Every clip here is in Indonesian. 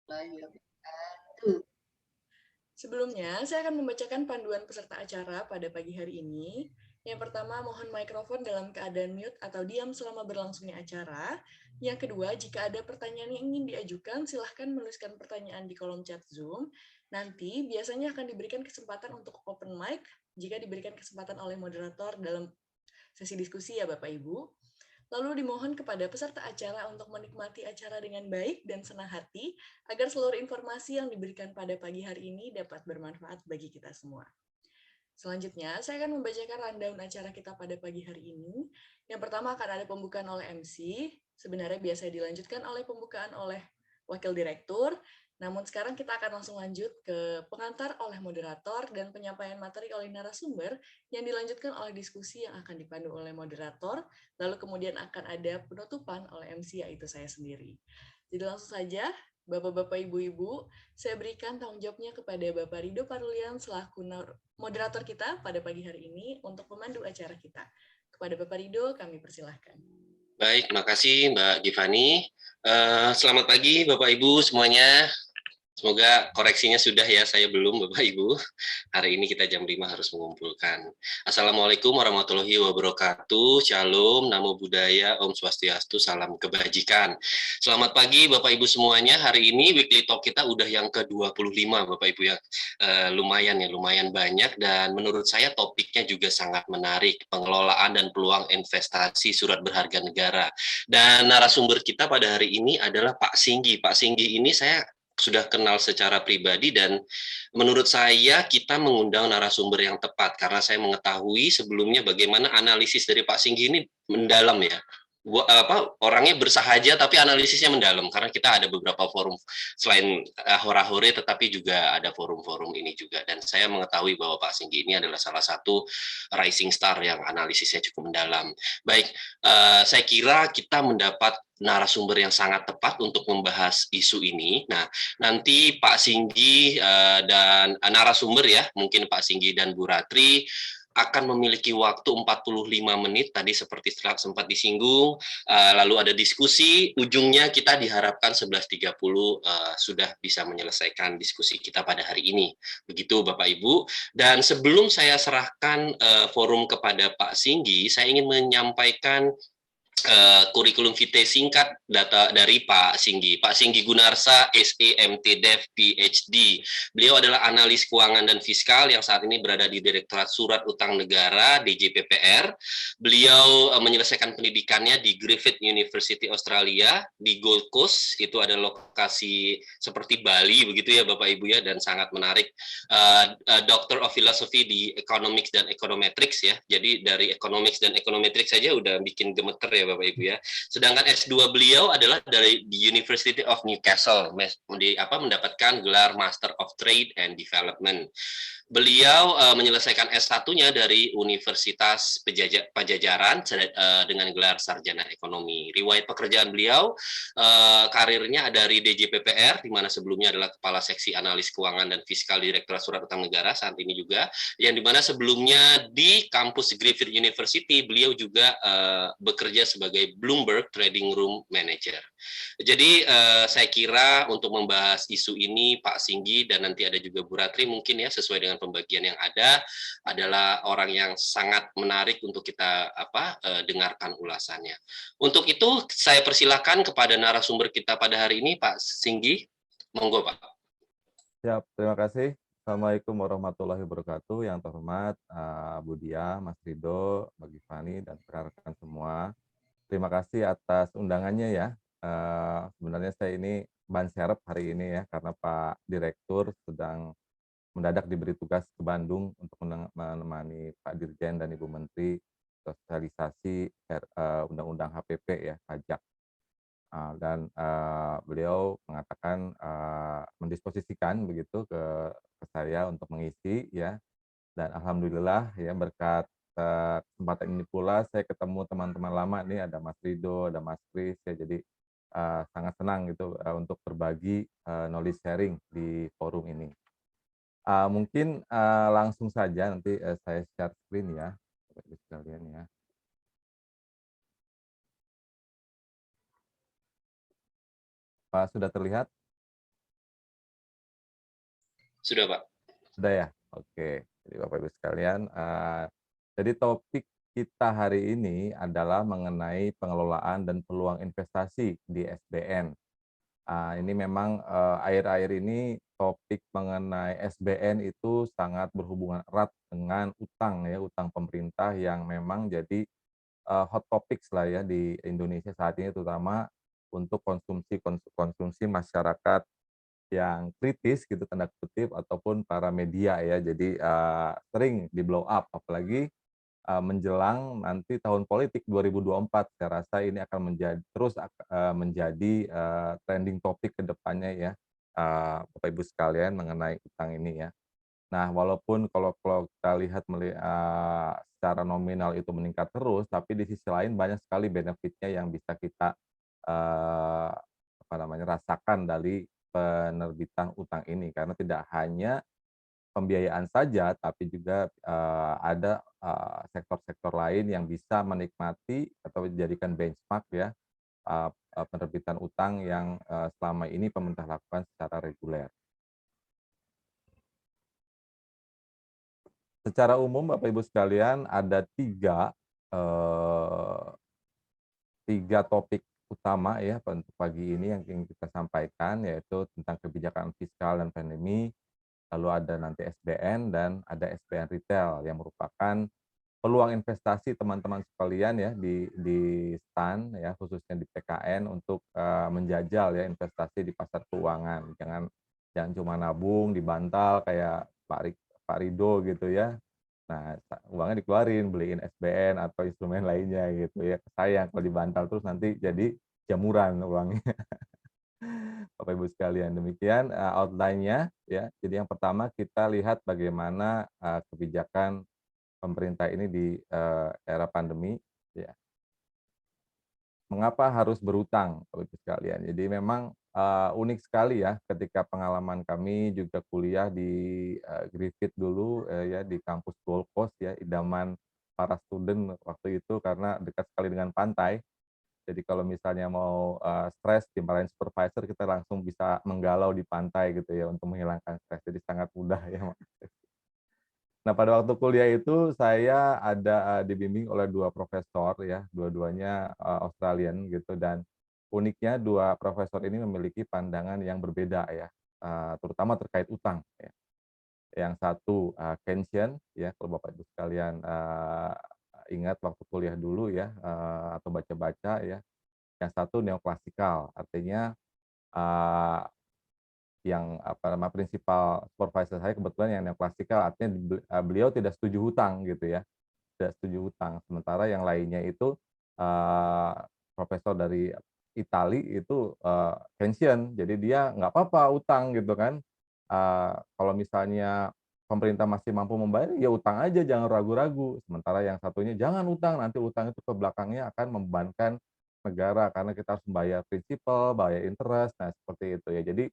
warahmatullahi wabarakatuh. Sebelumnya, saya akan membacakan panduan peserta acara pada pagi hari ini. Yang pertama, mohon mikrofon dalam keadaan mute atau diam selama berlangsungnya acara. Yang kedua, jika ada pertanyaan yang ingin diajukan, silahkan menuliskan pertanyaan di kolom chat Zoom. Nanti biasanya akan diberikan kesempatan untuk open mic jika diberikan kesempatan oleh moderator dalam sesi diskusi ya Bapak Ibu. Lalu dimohon kepada peserta acara untuk menikmati acara dengan baik dan senang hati, agar seluruh informasi yang diberikan pada pagi hari ini dapat bermanfaat bagi kita semua. Selanjutnya, saya akan membacakan rundown acara kita pada pagi hari ini. Yang pertama akan ada pembukaan oleh MC, sebenarnya biasa dilanjutkan oleh pembukaan oleh Wakil Direktur, namun sekarang kita akan langsung lanjut ke pengantar oleh moderator dan penyampaian materi oleh narasumber yang dilanjutkan oleh diskusi yang akan dipandu oleh moderator, lalu kemudian akan ada penutupan oleh MC yaitu saya sendiri. Jadi langsung saja, Bapak-bapak, Ibu-ibu, saya berikan tanggung jawabnya kepada Bapak Rido Parulian selaku moderator kita pada pagi hari ini untuk memandu acara kita. Kepada Bapak Rido, kami persilahkan. Baik, makasih Mbak Givani. Selamat pagi Bapak Ibu semuanya. Semoga koreksinya sudah ya, saya belum Bapak Ibu. Hari ini kita jam 5 harus mengumpulkan. Assalamualaikum warahmatullahi wabarakatuh. Shalom, Namo Buddhaya, Om Swastiastu, Salam Kebajikan. Selamat pagi Bapak Ibu semuanya. Hari ini Weekly Talk kita udah yang ke-25 Bapak Ibu ya. Lumayan banyak dan menurut saya topiknya juga sangat menarik. Pengelolaan dan peluang investasi surat berharga negara. Dan narasumber kita pada hari ini adalah Pak Singgi. Pak Singgi ini saya sudah kenal secara pribadi dan menurut saya kita mengundang narasumber yang tepat karena saya mengetahui sebelumnya bagaimana analisis dari Pak Singgi ini mendalam ya. Orangnya bersahaja tapi analisisnya mendalam karena kita ada beberapa forum selain hora-hore tetapi juga ada forum-forum ini juga dan saya mengetahui bahwa Pak Singgi ini adalah salah satu rising star yang analisisnya cukup mendalam. Baik, saya kira kita mendapat narasumber yang sangat tepat untuk membahas isu ini. Nah, nanti Pak Singgi dan narasumber ya, mungkin Pak Singgi dan Bu Ratri akan memiliki waktu 45 menit tadi seperti sempat disinggung, lalu ada diskusi, ujungnya kita diharapkan 11.30 sudah bisa menyelesaikan diskusi kita pada hari ini. Begitu Bapak Ibu. Dan sebelum saya serahkan forum kepada Pak Singgi, saya ingin menyampaikan kurikulum vitae singkat data dari Pak Singgi. Pak Singgi Gunarsa, SEMT Dev PhD. Beliau adalah analis keuangan dan fiskal yang saat ini berada di Direktorat Surat Utang Negara DJPPR. Beliau menyelesaikan pendidikannya di Griffith University Australia di Gold Coast. Itu ada lokasi seperti Bali begitu ya Bapak Ibu ya dan sangat menarik. Doctor of Philosophy di Economics dan Econometrics ya. Jadi dari Economics dan Econometrics saja udah bikin gemeter ya Bapak Ibu ya. Sedangkan S2 beliau adalah dari the University of Newcastle mendapatkan gelar Master of Trade and Development. Beliau menyelesaikan S1-nya dari Universitas Pajajaran dengan gelar sarjana ekonomi. Riwayat pekerjaan beliau, karirnya dari DJPPR, di mana sebelumnya adalah Kepala Seksi Analis Keuangan dan Fiskal Direktorat Surat Utang Negara, saat ini juga, yang di mana sebelumnya di kampus Griffith University, beliau juga bekerja sebagai Bloomberg Trading Room Manager. Jadi saya kira untuk membahas isu ini Pak Singgi dan nanti ada juga Bu Ratri mungkin ya sesuai dengan pembagian yang ada adalah orang yang sangat menarik untuk kita dengarkan ulasannya. Untuk itu saya persilakan kepada narasumber kita pada hari ini Pak Singgi. Monggo Pak. Siap, terima kasih. Assalamualaikum warahmatullahi wabarakatuh. Yang terhormat Bu Dia, Mas Rido, Mbak Givani, dan rekan-rekan semua. Terima kasih atas undangannya ya. Sebenarnya saya ini ban serep hari ini ya, karena Pak Direktur sedang mendadak diberi tugas ke Bandung untuk menemani Pak Dirjen dan Ibu Menteri sosialisasi Undang-Undang HPP ya, pajak. Dan beliau mengatakan mendisposisikan begitu ke saya untuk mengisi ya, dan alhamdulillah ya berkat kesempatan ini pula saya ketemu teman-teman lama nih, ada Mas Rido, ada Mas Kris ya, jadi sangat senang gitu untuk berbagi knowledge sharing di forum ini. Mungkin langsung saja nanti saya share screen ya, Bapak Ibu sekalian ya. Pak, sudah terlihat? Sudah, Pak. Sudah ya? Oke. Jadi Bapak Ibu sekalian, jadi topik kita hari ini adalah mengenai pengelolaan dan peluang investasi di SBN. Ini memang akhir-akhir ini topik mengenai SBN itu sangat berhubungan erat dengan utang ya, utang pemerintah yang memang jadi hot topics lah ya di Indonesia saat ini, terutama untuk konsumsi masyarakat yang kritis gitu tanda kutip ataupun para media ya. Jadi sering di-blow up apalagi menjelang nanti tahun politik 2024. Saya rasa ini akan menjadi trending topik ke depannya ya, Bapak Ibu sekalian mengenai utang ini ya. Nah, walaupun kalau kita lihat secara nominal itu meningkat terus, tapi di sisi lain banyak sekali benefit-nya yang bisa kita rasakan dari penerbitan utang ini. Karena tidak hanya pembiayaan saja, tapi juga ada sektor-sektor lain yang bisa menikmati atau dijadikan benchmark ya, penerbitan utang yang selama ini pemerintah lakukan secara reguler. Secara umum Bapak Ibu sekalian ada tiga topik utama ya untuk pagi ini yang ingin kita sampaikan, yaitu tentang kebijakan fiskal dan pandemi, lalu ada nanti SBN dan ada SBN retail yang merupakan peluang investasi teman-teman sekalian ya di STAN ya, khususnya di PKN untuk menjajal ya investasi di pasar keuangan. Jangan cuma nabung di bantal kayak Pak Rido gitu ya. Nah, uangnya dikeluarin beliin SBN atau instrumen lainnya gitu ya. Sayang kalau di bantal terus nanti jadi jamuran uangnya. Bapak Ibu sekalian, demikian outline-nya ya. Jadi yang pertama kita lihat bagaimana kebijakan pemerintah ini di era pandemi ya. Mengapa harus berutang Bapak Ibu sekalian? Jadi memang unik sekali ya ketika pengalaman kami juga kuliah di Griffith dulu ya di kampus Gold Coast ya, idaman para student waktu itu karena dekat sekali dengan pantai. Jadi kalau misalnya mau stres dimarahin supervisor, kita langsung bisa menggalau di pantai gitu ya untuk menghilangkan stres. Jadi sangat mudah ya. Nah, pada waktu kuliah itu saya ada dibimbing oleh 2 profesor ya, dua-duanya Australian gitu, dan uniknya 2 profesor ini memiliki pandangan yang berbeda ya, terutama terkait utang ya. Yang satu Keynesian ya, kalau Bapak Ibu sekalian ingat waktu kuliah dulu ya, atau baca-baca ya. Yang satu neoklasikal, artinya yang prinsipal supervisor saya kebetulan yang neoklasikal, artinya beliau tidak setuju hutang gitu ya, tidak setuju hutang. Sementara yang lainnya itu profesor dari Itali itu Keynesian, jadi dia nggak apa-apa utang gitu kan. Kalau misalnya pemerintah masih mampu membayar, ya utang aja jangan ragu-ragu. Sementara yang satunya jangan utang, nanti utang itu ke belakangnya akan membebankan negara karena kita harus membayar prinsipal, bayar interest, nah seperti itu ya. Jadi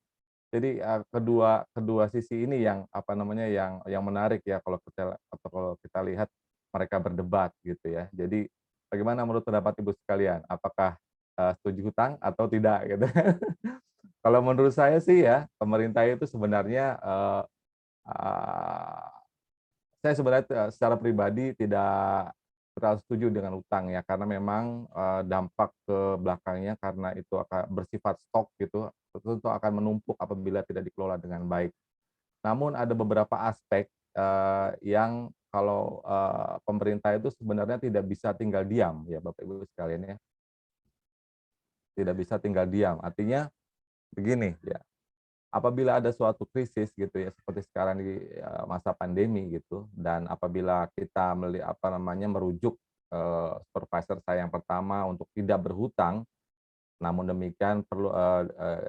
kedua sisi ini yang yang menarik ya kalau kita lihat mereka berdebat gitu ya. Jadi bagaimana menurut pendapat Ibu sekalian? Apakah setuju hutang atau tidak gitu? Kalau menurut saya sih ya pemerintah itu sebenarnya eee, saya sebenarnya secara pribadi tidak terlalu setuju dengan utang ya, karena memang dampak ke belakangnya karena itu akan bersifat stok gitu, tentu akan menumpuk apabila tidak dikelola dengan baik. Namun ada beberapa aspek yang kalau pemerintah itu sebenarnya tidak bisa tinggal diam ya Bapak Ibu sekalian ya, tidak bisa tinggal diam. Artinya begini ya, apabila ada suatu krisis gitu ya, seperti sekarang di masa pandemi gitu, dan apabila kita merujuk supervisor saya yang pertama untuk tidak berhutang, namun demikian perlu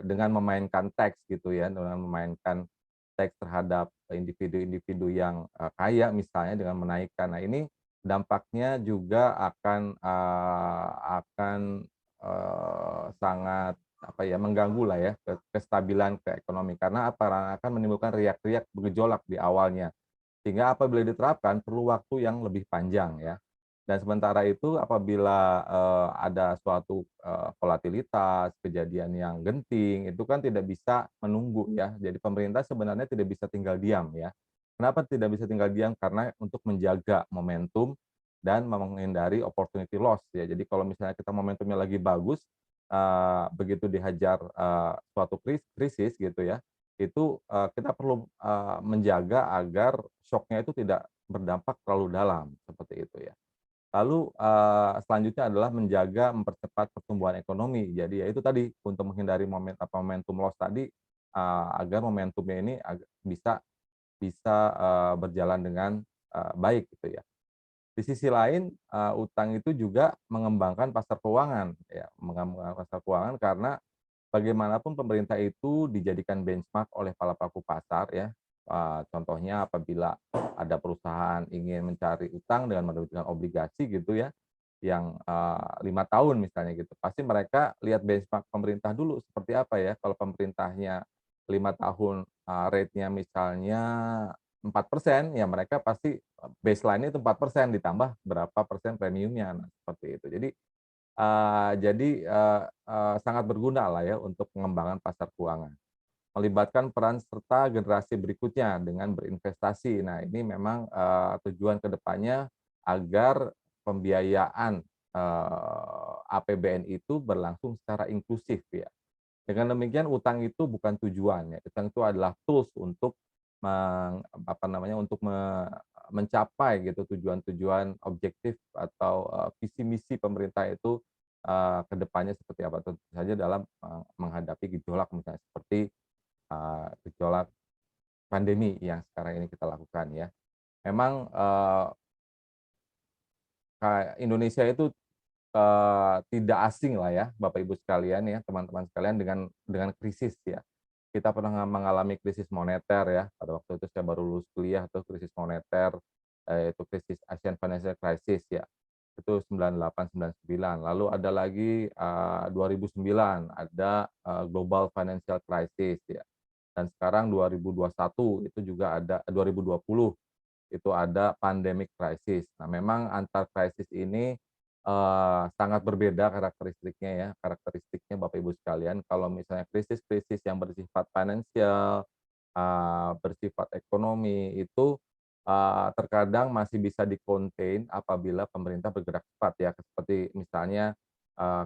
dengan memainkan teks gitu ya, dengan memainkan teks terhadap individu-individu yang kaya misalnya dengan menaikkan. Nah ini dampaknya juga sangat mengganggu lah ya kestabilan ekonomi karena akan menimbulkan riak-riak bergejolak di awalnya, sehingga apabila diterapkan perlu waktu yang lebih panjang ya. Dan sementara itu apabila ada suatu volatilitas, kejadian yang genting, itu kan tidak bisa menunggu ya. Jadi pemerintah sebenarnya tidak bisa tinggal diam ya. Kenapa tidak bisa tinggal diam? Karena untuk menjaga momentum dan menghindari opportunity loss ya. Jadi kalau misalnya kita momentumnya lagi bagus, begitu dihajar suatu krisis gitu ya, itu kita perlu menjaga agar shock-nya itu tidak berdampak terlalu dalam, seperti itu ya. Lalu, selanjutnya adalah menjaga mempercepat pertumbuhan ekonomi. Jadi ya itu tadi, untuk menghindari momentum loss tadi, agar momentumnya ini bisa bisa, berjalan dengan, baik gitu ya. Di sisi lain, utang itu juga mengembangkan pasar keuangan ya, mengembangkan pasar keuangan karena bagaimanapun pemerintah itu dijadikan benchmark oleh para pelaku pasar ya, contohnya apabila ada perusahaan ingin mencari utang dengan menerbitkan obligasi gitu ya, yang 5 tahun misalnya gitu, pasti mereka lihat benchmark pemerintah dulu seperti apa ya, kalau pemerintahnya 5 tahun, rate-nya misalnya 4%, ya mereka pasti baseline-nya itu 4% ditambah berapa persen premiumnya, nah seperti itu. Jadi sangat berguna lah ya untuk pengembangan pasar keuangan. Melibatkan peran serta generasi berikutnya dengan berinvestasi. Nah ini memang, tujuan ke depannya agar pembiayaan, APBN itu berlangsung secara inklusif ya. Dengan demikian utang itu bukan tujuan ya, utang itu adalah tools untuk untuk mencapai gitu tujuan-tujuan objektif atau, visi misi pemerintah itu, ke depannya seperti apa. Tentu saja dalam, menghadapi gejolak misalnya seperti, gejolak pandemi yang sekarang ini kita lakukan ya. Memang, Indonesia itu tidak asing lah ya, Bapak Ibu sekalian ya, teman-teman sekalian dengan krisis ya. Kita pernah mengalami krisis moneter ya, pada waktu itu saya baru lulus kuliah tuh krisis moneter, itu krisis Asian Financial Crisis ya, itu 98, 99. Lalu ada lagi, 2009 ada, Global Financial Crisis ya, dan sekarang 2021 itu juga ada 2020 itu ada pandemic crisis. Nah, memang antar krisis ini, sangat berbeda karakteristiknya ya, karakteristiknya Bapak Ibu sekalian. Kalau misalnya krisis-krisis yang bersifat finansial, bersifat ekonomi itu, terkadang masih bisa di-contain apabila pemerintah bergerak cepat ya, seperti misalnya,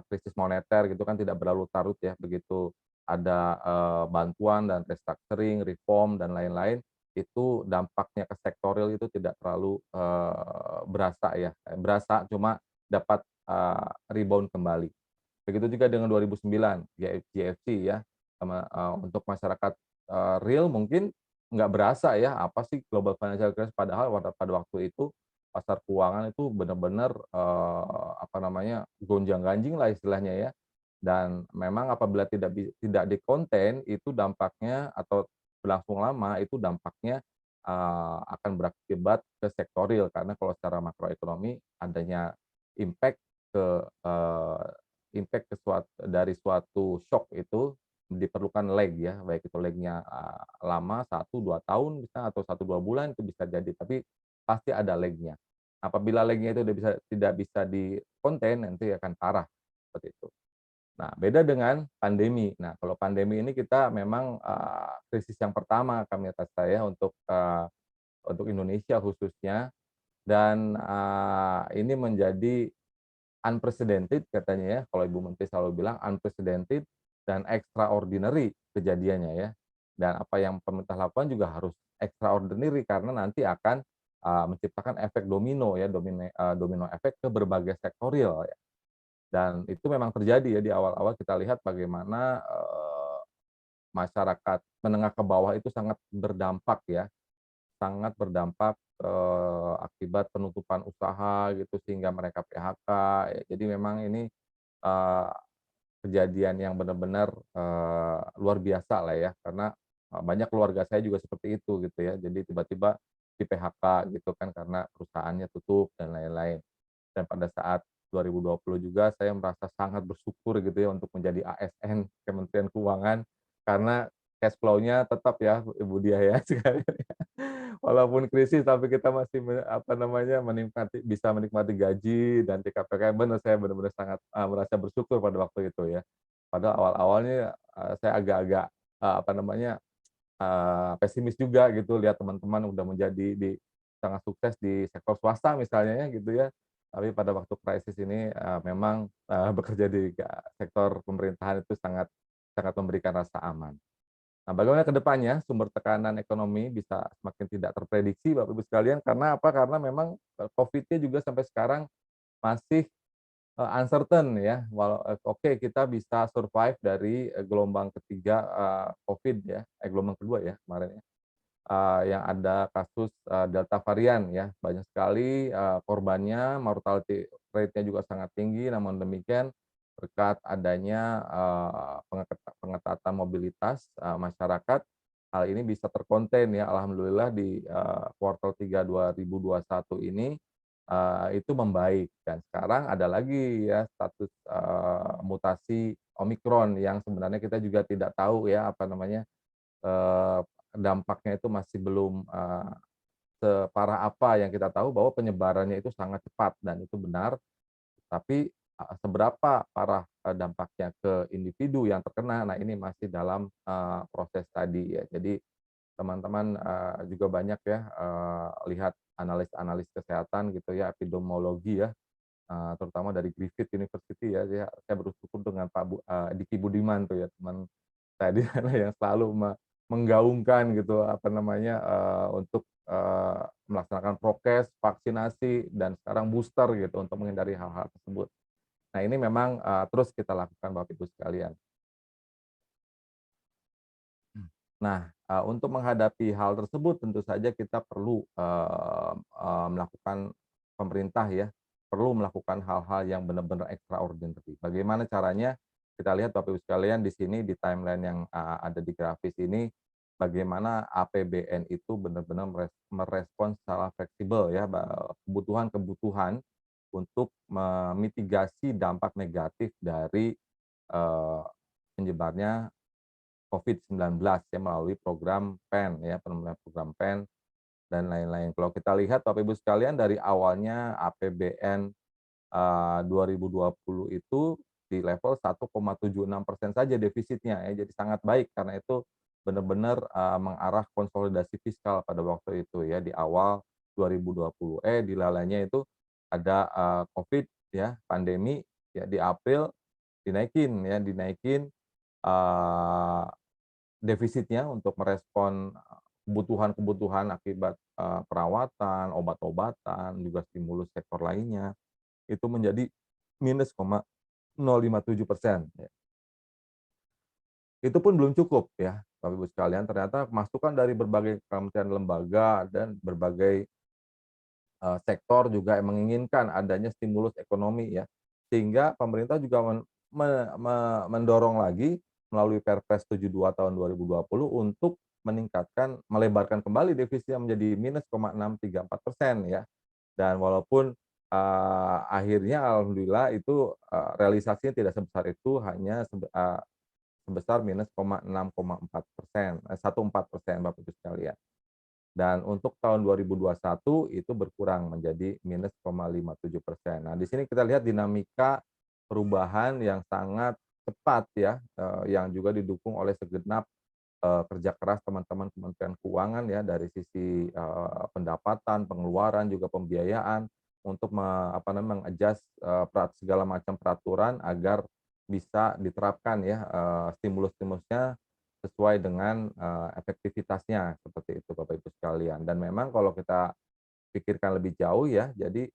krisis moneter gitu kan tidak berlarut-larut ya, begitu ada, bantuan dan restructuring, reform dan lain-lain, itu dampaknya ke sektoril itu tidak terlalu, berasa ya, berasa cuma dapat, rebound kembali. Begitu juga dengan 2009 GFC ya, untuk masyarakat, real mungkin nggak berasa ya, apa sih global financial crisis, padahal pada waktu itu pasar keuangan itu benar-benar, gonjang-ganjing lah istilahnya ya. Dan memang apabila tidak di-contain itu dampaknya atau berlangsung lama itu dampaknya, akan berakibat ke sektoril karena kalau secara makroekonomi adanya impact ke, impact dari suatu shock itu diperlukan lag ya, baik itu lag-nya, lama 1, 2 tahun misalnya atau 1, 2 bulan itu bisa jadi, tapi pasti ada lag-nya. Apabila lag-nya itu tidak bisa di-contain nanti akan parah, seperti itu. Nah, beda dengan pandemi. Nah, kalau pandemi ini kita memang, krisis yang pertama kami kata saya untuk Indonesia khususnya dan, ini menjadi unprecedented katanya ya, kalau Ibu Menteri selalu bilang unprecedented dan extraordinary kejadiannya ya. Dan apa yang pemerintah lakukan juga harus extraordinary karena nanti akan, menciptakan efek domino ya, domino efek ke berbagai sektoril ya. Dan itu memang terjadi ya di awal-awal kita lihat bagaimana, masyarakat menengah ke bawah itu sangat berdampak ya, sangat berdampak, akibat penutupan usaha gitu sehingga mereka PHK ya. Jadi memang ini, eee, kejadian yang benar-benar, luar biasa lah ya karena, banyak keluarga saya juga seperti itu gitu ya. Jadi tiba-tiba di-PHK gitu kan karena perusahaannya tutup dan lain-lain. Dan pada saat 2020 juga saya merasa sangat bersyukur gitu ya untuk menjadi ASN Kementerian Keuangan karena cash flow-nya tetap ya Ibu Diah ya sekalian ya. walaupun krisis tapi kita masih bisa menikmati gaji dan TKPKN. Benar, saya benar-benar sangat merasa bersyukur pada waktu itu ya. Padahal awal-awalnya saya agak-agak pesimis juga gitu lihat teman-teman udah sangat sukses di sektor swasta misalnya ya gitu ya. Tapi pada waktu krisis ini memang bekerja di sektor pemerintahan itu sangat sangat memberikan rasa aman. Nah, bagaimana ke depannya sumber tekanan ekonomi bisa semakin tidak terprediksi Bapak Ibu sekalian, karena apa? Karena memang COVID-nya juga sampai sekarang masih uncertain ya. Oke, kita bisa survive dari gelombang ketiga COVID ya, gelombang kedua ya kemarin ya, yang ada kasus Delta varian ya. Banyak sekali korbannya, mortality rate-nya juga sangat tinggi. Namun demikian berkat adanya pengetatan mobilitas masyarakat, hal ini bisa terkonten ya. Alhamdulillah di kuartal 3 2021 ini itu membaik, dan sekarang ada lagi ya status mutasi Omikron yang sebenarnya kita juga tidak tahu ya eee, dampaknya itu masih belum separah apa. Yang kita tahu bahwa penyebarannya itu sangat cepat dan itu benar, tapi seberapa parah dampaknya ke individu yang terkena, nah ini masih dalam proses tadi ya. Jadi teman-teman juga banyak ya lihat analis-analis kesehatan gitu ya, epidemiologi ya, terutama dari Griffith University ya. Saya bersyukur dengan Diki Budiman tuh ya, teman saya di sana yang selalu menggaungkan gitu untuk melaksanakan prokes, vaksinasi, dan sekarang booster gitu untuk menghindari hal-hal tersebut. Nah, ini memang terus kita lakukan Bapak Ibu sekalian. Nah, untuk menghadapi hal tersebut tentu saja kita perlu melakukan, pemerintah ya, perlu melakukan hal-hal yang benar-benar extraordinary. Bagaimana caranya? Kita lihat Bapak Ibu sekalian di sini di timeline yang ada di grafis ini, bagaimana APBN itu benar-benar merespons secara fleksibel ya, kebutuhan-kebutuhan untuk memitigasi dampak negatif dari penyebarnya COVID-19 ya, melalui program PEN ya, program PEN dan lain-lain. Kalau kita lihat Bapak Ibu sekalian dari awalnya APBN 2020 itu di level 1,76% saja defisitnya ya, jadi sangat baik karena itu benar-benar mengarah konsolidasi fiskal pada waktu itu ya, di awal 2020. Di lalanya itu ada COVID ya, pandemi ya, di April dinaikin defisitnya untuk merespon kebutuhan-kebutuhan akibat perawatan, obat-obatan, juga stimulus sektor lainnya, itu menjadi minus 0,057%. Ya. Itu pun belum cukup ya, Bapak Ibu sekalian. Ternyata masukan dari berbagai kementerian lembaga dan berbagai sektor juga yang menginginkan adanya stimulus ekonomi ya, sehingga pemerintah juga mendorong lagi melalui Perpres 72 tahun 2020 untuk melebarkan kembali defisitnya menjadi minus 0,634% ya. Dan walaupun akhirnya alhamdulillah itu realisasinya tidak sebesar itu, hanya sebesar minus 0,6,4%, 14% Bapak Ibu sekalian. Dan untuk tahun 2021 itu berkurang menjadi minus 0,57%. Nah, di sini kita lihat dinamika perubahan yang sangat cepat ya, yang juga didukung oleh segenap kerja keras teman-teman Kementerian Keuangan ya, dari sisi pendapatan, pengeluaran, juga pembiayaan untuk meng-adjust segala macam peraturan agar bisa diterapkan ya stimulus-stimulusnya sesuai dengan efektivitasnya, seperti itu Bapak Ibu sekalian. Dan memang kalau kita pikirkan lebih jauh ya, jadi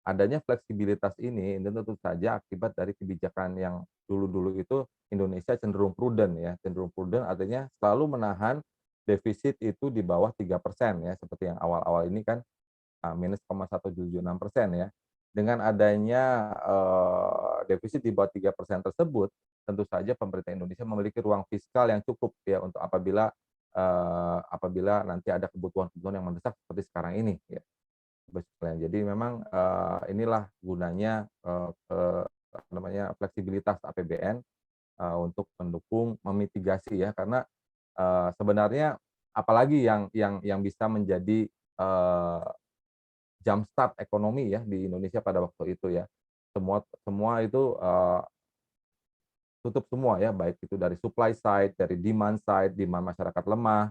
adanya fleksibilitas ini tentu saja akibat dari kebijakan yang dulu-dulu itu Indonesia cenderung prudent ya, cenderung prudent artinya selalu menahan defisit itu di bawah 3% ya, seperti yang awal-awal ini kan minus 0,176% ya. Dengan adanya defisit di bawah 3% tersebut, tentu saja pemerintah Indonesia memiliki ruang fiskal yang cukup ya untuk apabila nanti ada kebutuhan-kebutuhan yang mendesak seperti sekarang ini ya. Jadi memang inilah gunanya fleksibilitas APBN untuk mendukung memitigasi ya, karena sebenarnya apalagi yang bisa menjadi eh, jumpstart ekonomi ya di Indonesia pada waktu itu ya. Semua semua itu tutup semua ya, baik itu dari supply side, dari demand masyarakat lemah,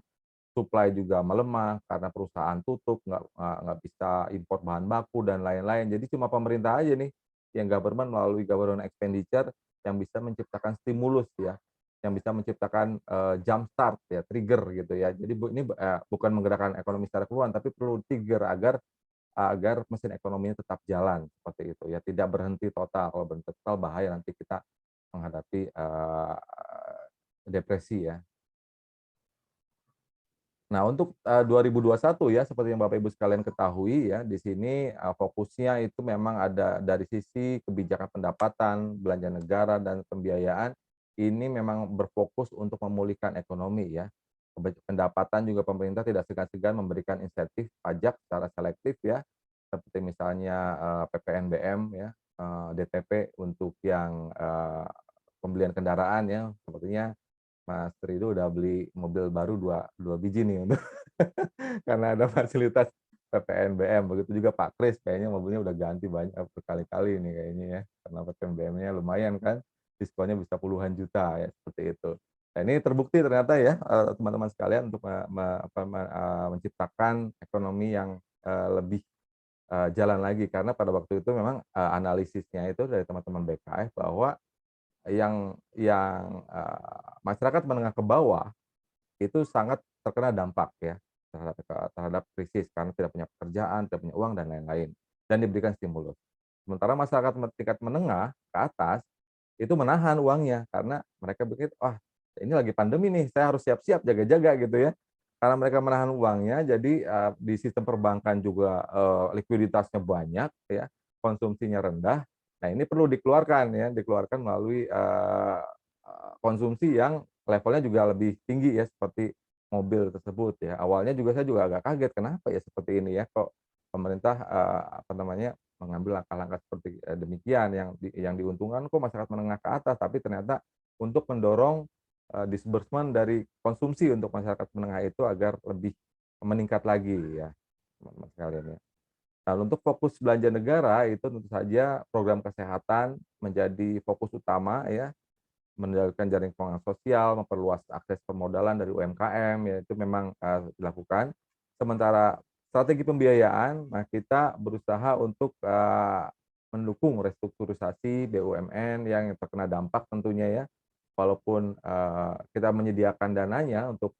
supply juga melemah karena perusahaan tutup, nggak bisa impor bahan baku dan lain-lain. Jadi cuma pemerintah aja nih yang government melalui government expenditure yang bisa menciptakan stimulus ya, yang bisa menciptakan jump start ya, trigger gitu ya. Jadi ini bukan menggerakkan ekonomi secara keseluruhan, tapi perlu trigger agar agar mesin ekonominya tetap jalan seperti itu ya, tidak berhenti total. Kalau berhenti total bahaya nanti kita menghadapi depresi ya. Nah, untuk 2021 ya, seperti yang Bapak Ibu sekalian ketahui ya, di sini fokusnya itu memang ada dari sisi kebijakan pendapatan, belanja negara dan pembiayaan, ini memang berfokus untuk memulihkan ekonomi ya. Pendapatan juga pemerintah tidak segan-segan memberikan insentif pajak secara selektif ya, seperti misalnya PPNBM ya, DTP untuk yang pembelian kendaraan ya, sepertinya Mas Rido udah beli mobil baru dua biji nih untuk karena ada fasilitas PPNBM, begitu juga Pak Kris kayaknya mobilnya udah ganti banyak berkali-kali nih kayaknya ya, karena PPNBM-nya lumayan kan, diskonnya bisa puluhan juta ya, seperti itu. Nah ini terbukti ternyata ya, teman-teman sekalian untuk menciptakan ekonomi yang lebih jalan lagi, karena pada waktu itu memang analisisnya itu dari teman-teman BKF bahwa masyarakat menengah ke bawah itu sangat terkena dampak ya terhadap krisis karena tidak punya pekerjaan, tidak punya uang dan lain-lain, dan diberikan stimulus. Sementara masyarakat tingkat menengah ke atas itu menahan uangnya karena mereka pikir, "Wah, ini lagi pandemi nih, saya harus siap-siap jaga-jaga," gitu ya. Karena mereka menahan uangnya, jadi di sistem perbankan juga likuiditasnya banyak ya, konsumsinya rendah. Nah, ini perlu dikeluarkan ya, dikeluarkan melalui konsumsi yang levelnya juga lebih tinggi ya, seperti mobil tersebut ya. Awalnya juga saya juga agak kaget, kenapa ya seperti ini ya, kok pemerintah, mengambil langkah-langkah seperti, demikian yang diuntungkan kok masyarakat menengah ke atas, tapi ternyata untuk mendorong, disbursement dari konsumsi untuk masyarakat menengah itu agar lebih meningkat lagi ya, teman-teman sekalian ya. Nah, untuk fokus belanja negara itu tentu saja program kesehatan menjadi fokus utama ya, menjalankan jaring pengaman sosial, memperluas akses permodalan dari UMKM, ya itu memang dilakukan. Sementara strategi pembiayaan, nah kita berusaha untuk mendukung restrukturisasi BUMN yang terkena dampak tentunya ya. Walaupun kita menyediakan dananya untuk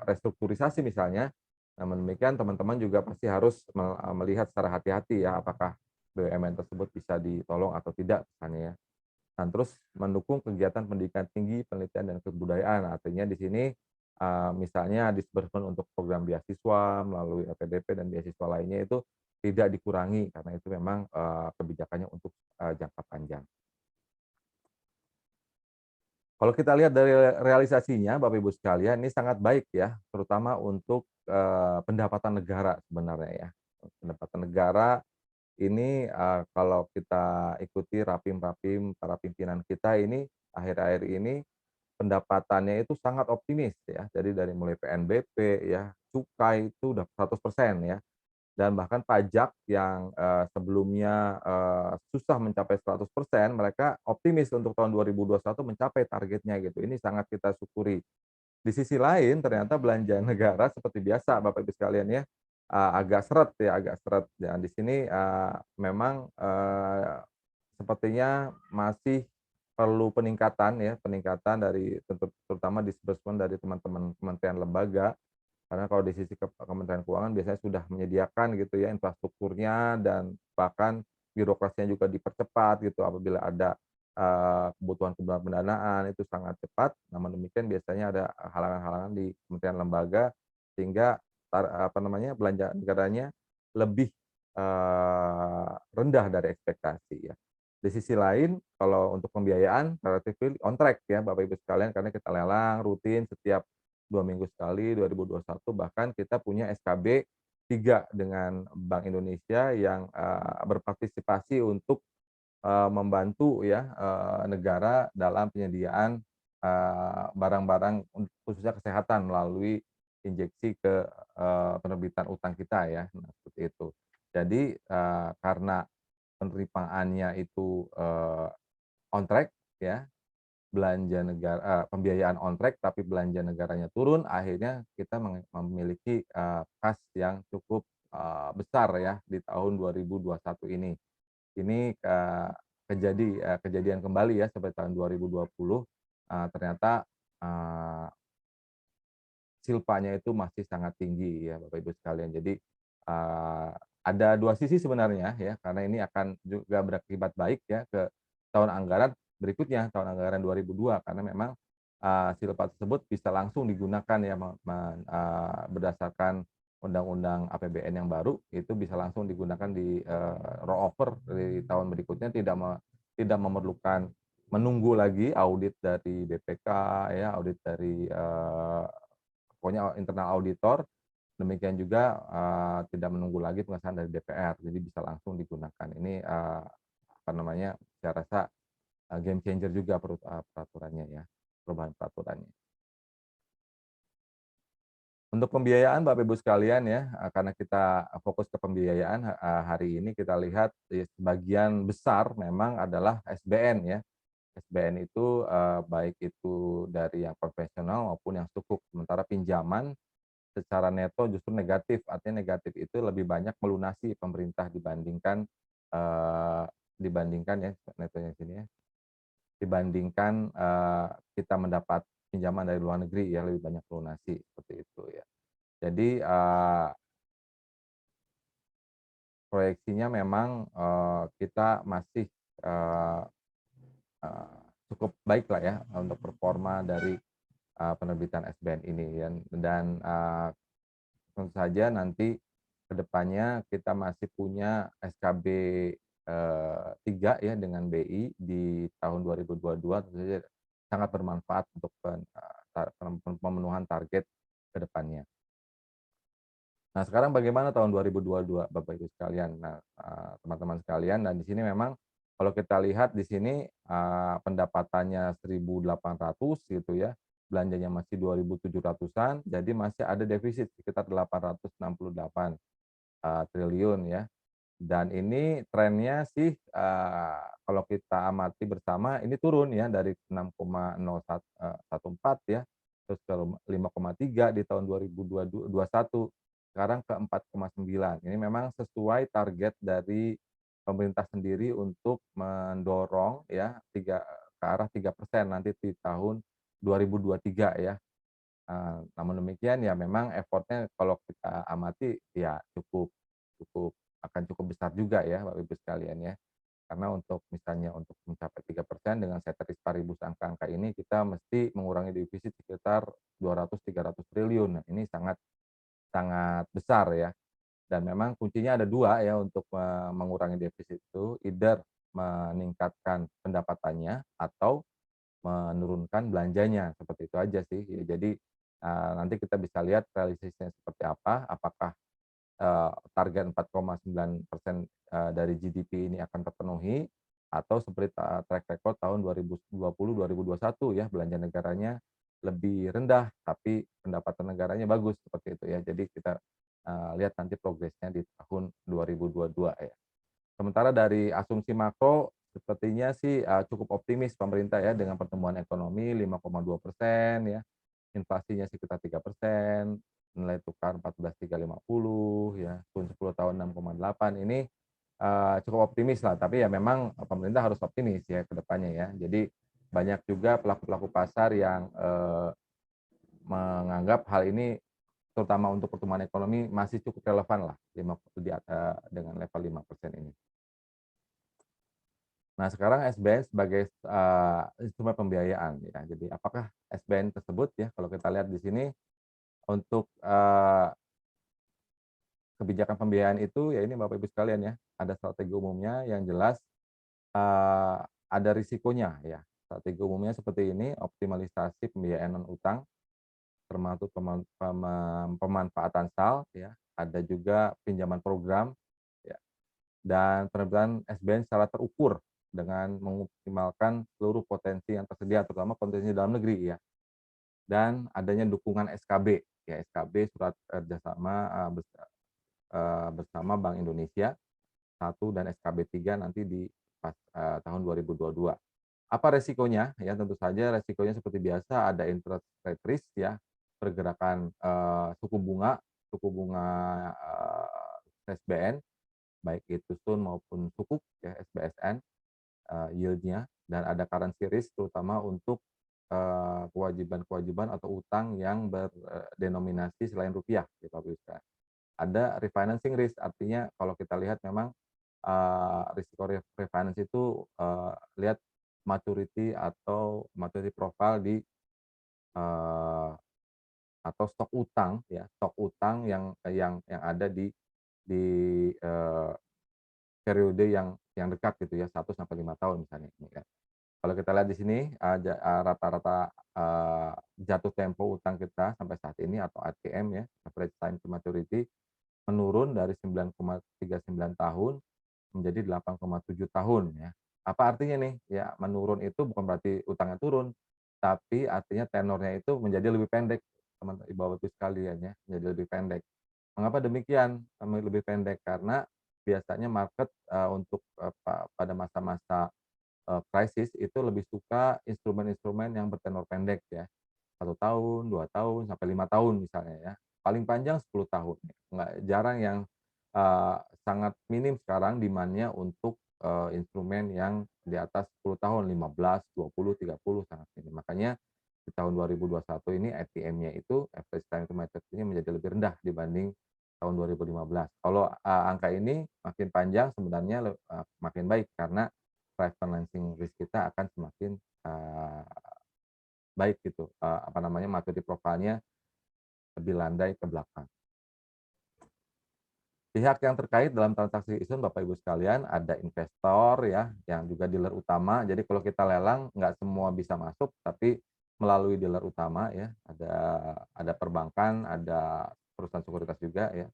restrukturisasi misalnya, namun demikian teman-teman juga pasti harus melihat secara hati-hati ya, apakah BUMN tersebut bisa ditolong atau tidak misalnya ya. Dan terus mendukung kegiatan pendidikan tinggi, penelitian dan kebudayaan. Artinya di sini misalnya disbursement untuk program beasiswa melalui LPDP dan beasiswa lainnya itu tidak dikurangi karena itu memang kebijakannya untuk jangka panjang. Kalau kita lihat dari realisasinya, Bapak Ibu sekalian, ini sangat baik ya, terutama untuk pendapatan negara sebenarnya ya. Pendapatan negara ini kalau kita ikuti rapim-rapim para pimpinan kita ini akhir-akhir ini pendapatannya itu sangat optimis ya. Jadi dari mulai PNBP ya, cukai itu udah 100% ya. Dan bahkan pajak yang sebelumnya susah mencapai 100%, mereka optimis untuk tahun 2021 mencapai targetnya gitu. Ini sangat kita syukuri. Di sisi lain ternyata belanja negara seperti biasa Bapak Ibu sekalian ya, agak seret ya, agak seret. Dan di sini memang sepertinya masih perlu peningkatan ya, peningkatan dari terutama disbursement dari teman-teman kementerian lembaga. Karena kalau di sisi Kementerian Keuangan biasanya sudah menyediakan gitu ya infrastrukturnya dan bahkan birokrasinya juga dipercepat gitu apabila ada kebutuhan-kebutuhan pendanaan itu sangat cepat. Namun demikian biasanya ada halangan-halangan di kementerian lembaga sehingga belanja negaranya lebih rendah dari ekspektasi ya. Di sisi lain kalau untuk pembiayaan relatif on track ya Bapak Ibu sekalian karena kita lelang rutin setiap 2 minggu sekali 2021 bahkan kita punya SKB 3 dengan Bank Indonesia yang berpartisipasi untuk membantu ya negara dalam penyediaan barang-barang khususnya kesehatan melalui injeksi ke penerbitan utang kita ya. Nah, seperti itu. Jadi karena penerimaannya itu on track ya, belanja negara pembiayaan on track tapi belanja negaranya turun, akhirnya kita memiliki kas yang cukup besar ya di tahun 2021 ini. Ini kejadian kembali ya sampai tahun 2020, ternyata silpanya itu masih sangat tinggi ya Bapak Ibu sekalian. Jadi ada dua sisi sebenarnya ya, karena ini akan juga berakibat baik ya ke tahun anggaran berikutnya, tahun anggaran 2002, karena memang silpa tersebut bisa langsung digunakan ya berdasarkan undang-undang APBN yang baru, itu bisa langsung digunakan di roll over dari tahun berikutnya, tidak memerlukan menunggu lagi audit dari BPK ya, audit dari pokoknya internal auditor. Demikian juga tidak menunggu lagi pengesahan dari DPR, jadi bisa langsung digunakan. Ini apa namanya, saya rasa game changer juga peraturannya ya, perubahan peraturannya. Untuk pembiayaan Bapak Ibu sekalian ya, karena kita fokus ke pembiayaan hari ini, kita lihat sebagian besar memang adalah SBN ya. SBN itu baik itu dari yang konvensional maupun yang sukuk. Sementara pinjaman secara neto justru negatif, artinya negatif itu lebih banyak melunasi pemerintah dibandingkan ya netonya sini ya, dibandingkan kita mendapat pinjaman dari luar negeri ya, lebih banyak melunasi seperti itu ya. Jadi proyeksinya memang kita masih cukup baik lah ya untuk performa dari penerbitan SBN ini ya. Dan tentu saja nanti kedepannya kita masih punya SKB 3 ya dengan BI di tahun 2022, tentu saja sangat bermanfaat untuk pemenuhan target kedepannya. Nah, sekarang bagaimana tahun 2022 Bapak Ibu sekalian? Nah, teman-teman sekalian, dan di sini memang kalau kita lihat di sini pendapatannya 1.800 gitu ya, belanjanya masih 2.700-an, jadi masih ada defisit sekitar 868 triliun ya. Dan ini trennya sih kalau kita amati bersama ini turun ya dari 6,014 ya, terus ke 5,3 di tahun 2021. Sekarang ke 4,9. Ini memang sesuai target dari pemerintah sendiri untuk mendorong ya ke arah 3% nanti di tahun 2023 ya. Namun demikian ya memang effortnya kalau kita amati ya akan cukup besar juga ya Bapak Ibu sekalian ya. Karena untuk misalnya untuk mencapai 3% dengan ceteris paribus angka-angka ini, kita mesti mengurangi defisit sekitar 200-300 triliun. Nah, ini sangat besar ya. Dan memang kuncinya ada dua ya untuk mengurangi defisit itu, either meningkatkan pendapatannya atau menurunkan belanjanya, seperti itu aja sih. Jadi nanti kita bisa lihat realisasinya seperti apa, apakah target 4,9% dari GDP ini akan terpenuhi, atau seperti track record tahun 2020-2021 ya, belanja negaranya lebih rendah tapi pendapatan negaranya bagus, seperti itu ya. Jadi kita lihat nanti progresnya di tahun 2022 ya. Sementara dari asumsi makro sepertinya sih cukup optimis pemerintah ya, dengan pertumbuhan ekonomi 5,2% ya, inflasinya sekitar 3%, nilai tukar 14.350 ya, tahun 10 tahun 6,8. Ini cukup optimis lah, tapi ya memang pemerintah harus optimis ya ke depannya ya. Jadi banyak juga pelaku-pelaku pasar yang menganggap hal ini terutama untuk pertumbuhan ekonomi masih cukup relevan lah dengan level 5% ini. Nah, sekarang SBN sebagai instrumen pembiayaan ya. Jadi apakah SBN tersebut ya, kalau kita lihat di sini untuk kebijakan pembiayaan itu ya, ini Bapak Ibu sekalian ya, ada strategi umumnya yang jelas, ada risikonya ya. Strategi umumnya seperti ini: optimalisasi pembiayaan non utang, termasuk pemanfaatan SAL ya, ada juga pinjaman program ya, dan penerbitan SBN secara terukur dengan mengoptimalkan seluruh potensi yang tersedia, terutama potensi dalam negeri ya. dan adanya dukungan SKB, ya SKB surat kerjasama bersama Bank Indonesia 1 dan SKB 3 nanti di tahun 2022. Apa resikonya? Ya tentu saja resikonya seperti biasa ada interest rate risk ya, pergerakan suku bunga SBN baik itu SUN maupun Sukuk ya SBSN yield-nya, dan ada currency risk terutama untuk kewajiban-kewajiban atau utang yang berdenominasi selain rupiah gitu Bapak Ibu sekalian. Ada refinancing risk, artinya kalau kita lihat memang risiko refinance itu lihat maturity atau maturity profile di atau stok utang ya, stok utang yang ada di periode yang dekat gitu ya, 1 sampai 5 tahun misalnya ini ya. Kalau kita lihat di sini rata-rata jatuh tempo utang kita sampai saat ini atau ATM ya, average time to maturity, menurun dari 9,39 tahun menjadi 8,7 tahun ya. Apa artinya nih? Ya menurun itu bukan berarti utangnya turun, tapi artinya tenornya itu menjadi lebih pendek, teman-teman Ibu sekalian ya, menjadi lebih pendek. Mengapa demikian lebih pendek? Karena biasanya market untuk pada masa-masa krisis itu lebih suka instrumen-instrumen yang bertenor pendek ya. 1 tahun, 2 tahun, sampai 5 tahun misalnya ya. Paling panjang 10 tahun. Nggak jarang yang sangat minim sekarang demand-nya untuk instrumen yang di atas 10 tahun, 15, 20, 30 sangat minim. Makanya di tahun 2021 ini ATM-nya itu average time to maturity-nya menjadi lebih rendah dibanding tahun 2015. Kalau angka ini makin panjang sebenarnya makin baik karena refinancing risk kita akan semakin baik gitu, maturity profile-nya lebih landai ke belakang. Pihak yang terkait dalam transaksi ISUN Bapak Ibu sekalian ada investor ya, yang juga dealer utama. Jadi kalau kita lelang nggak semua bisa masuk, tapi melalui dealer utama ya, ada perbankan, ada perusahaan sekuritas juga ya.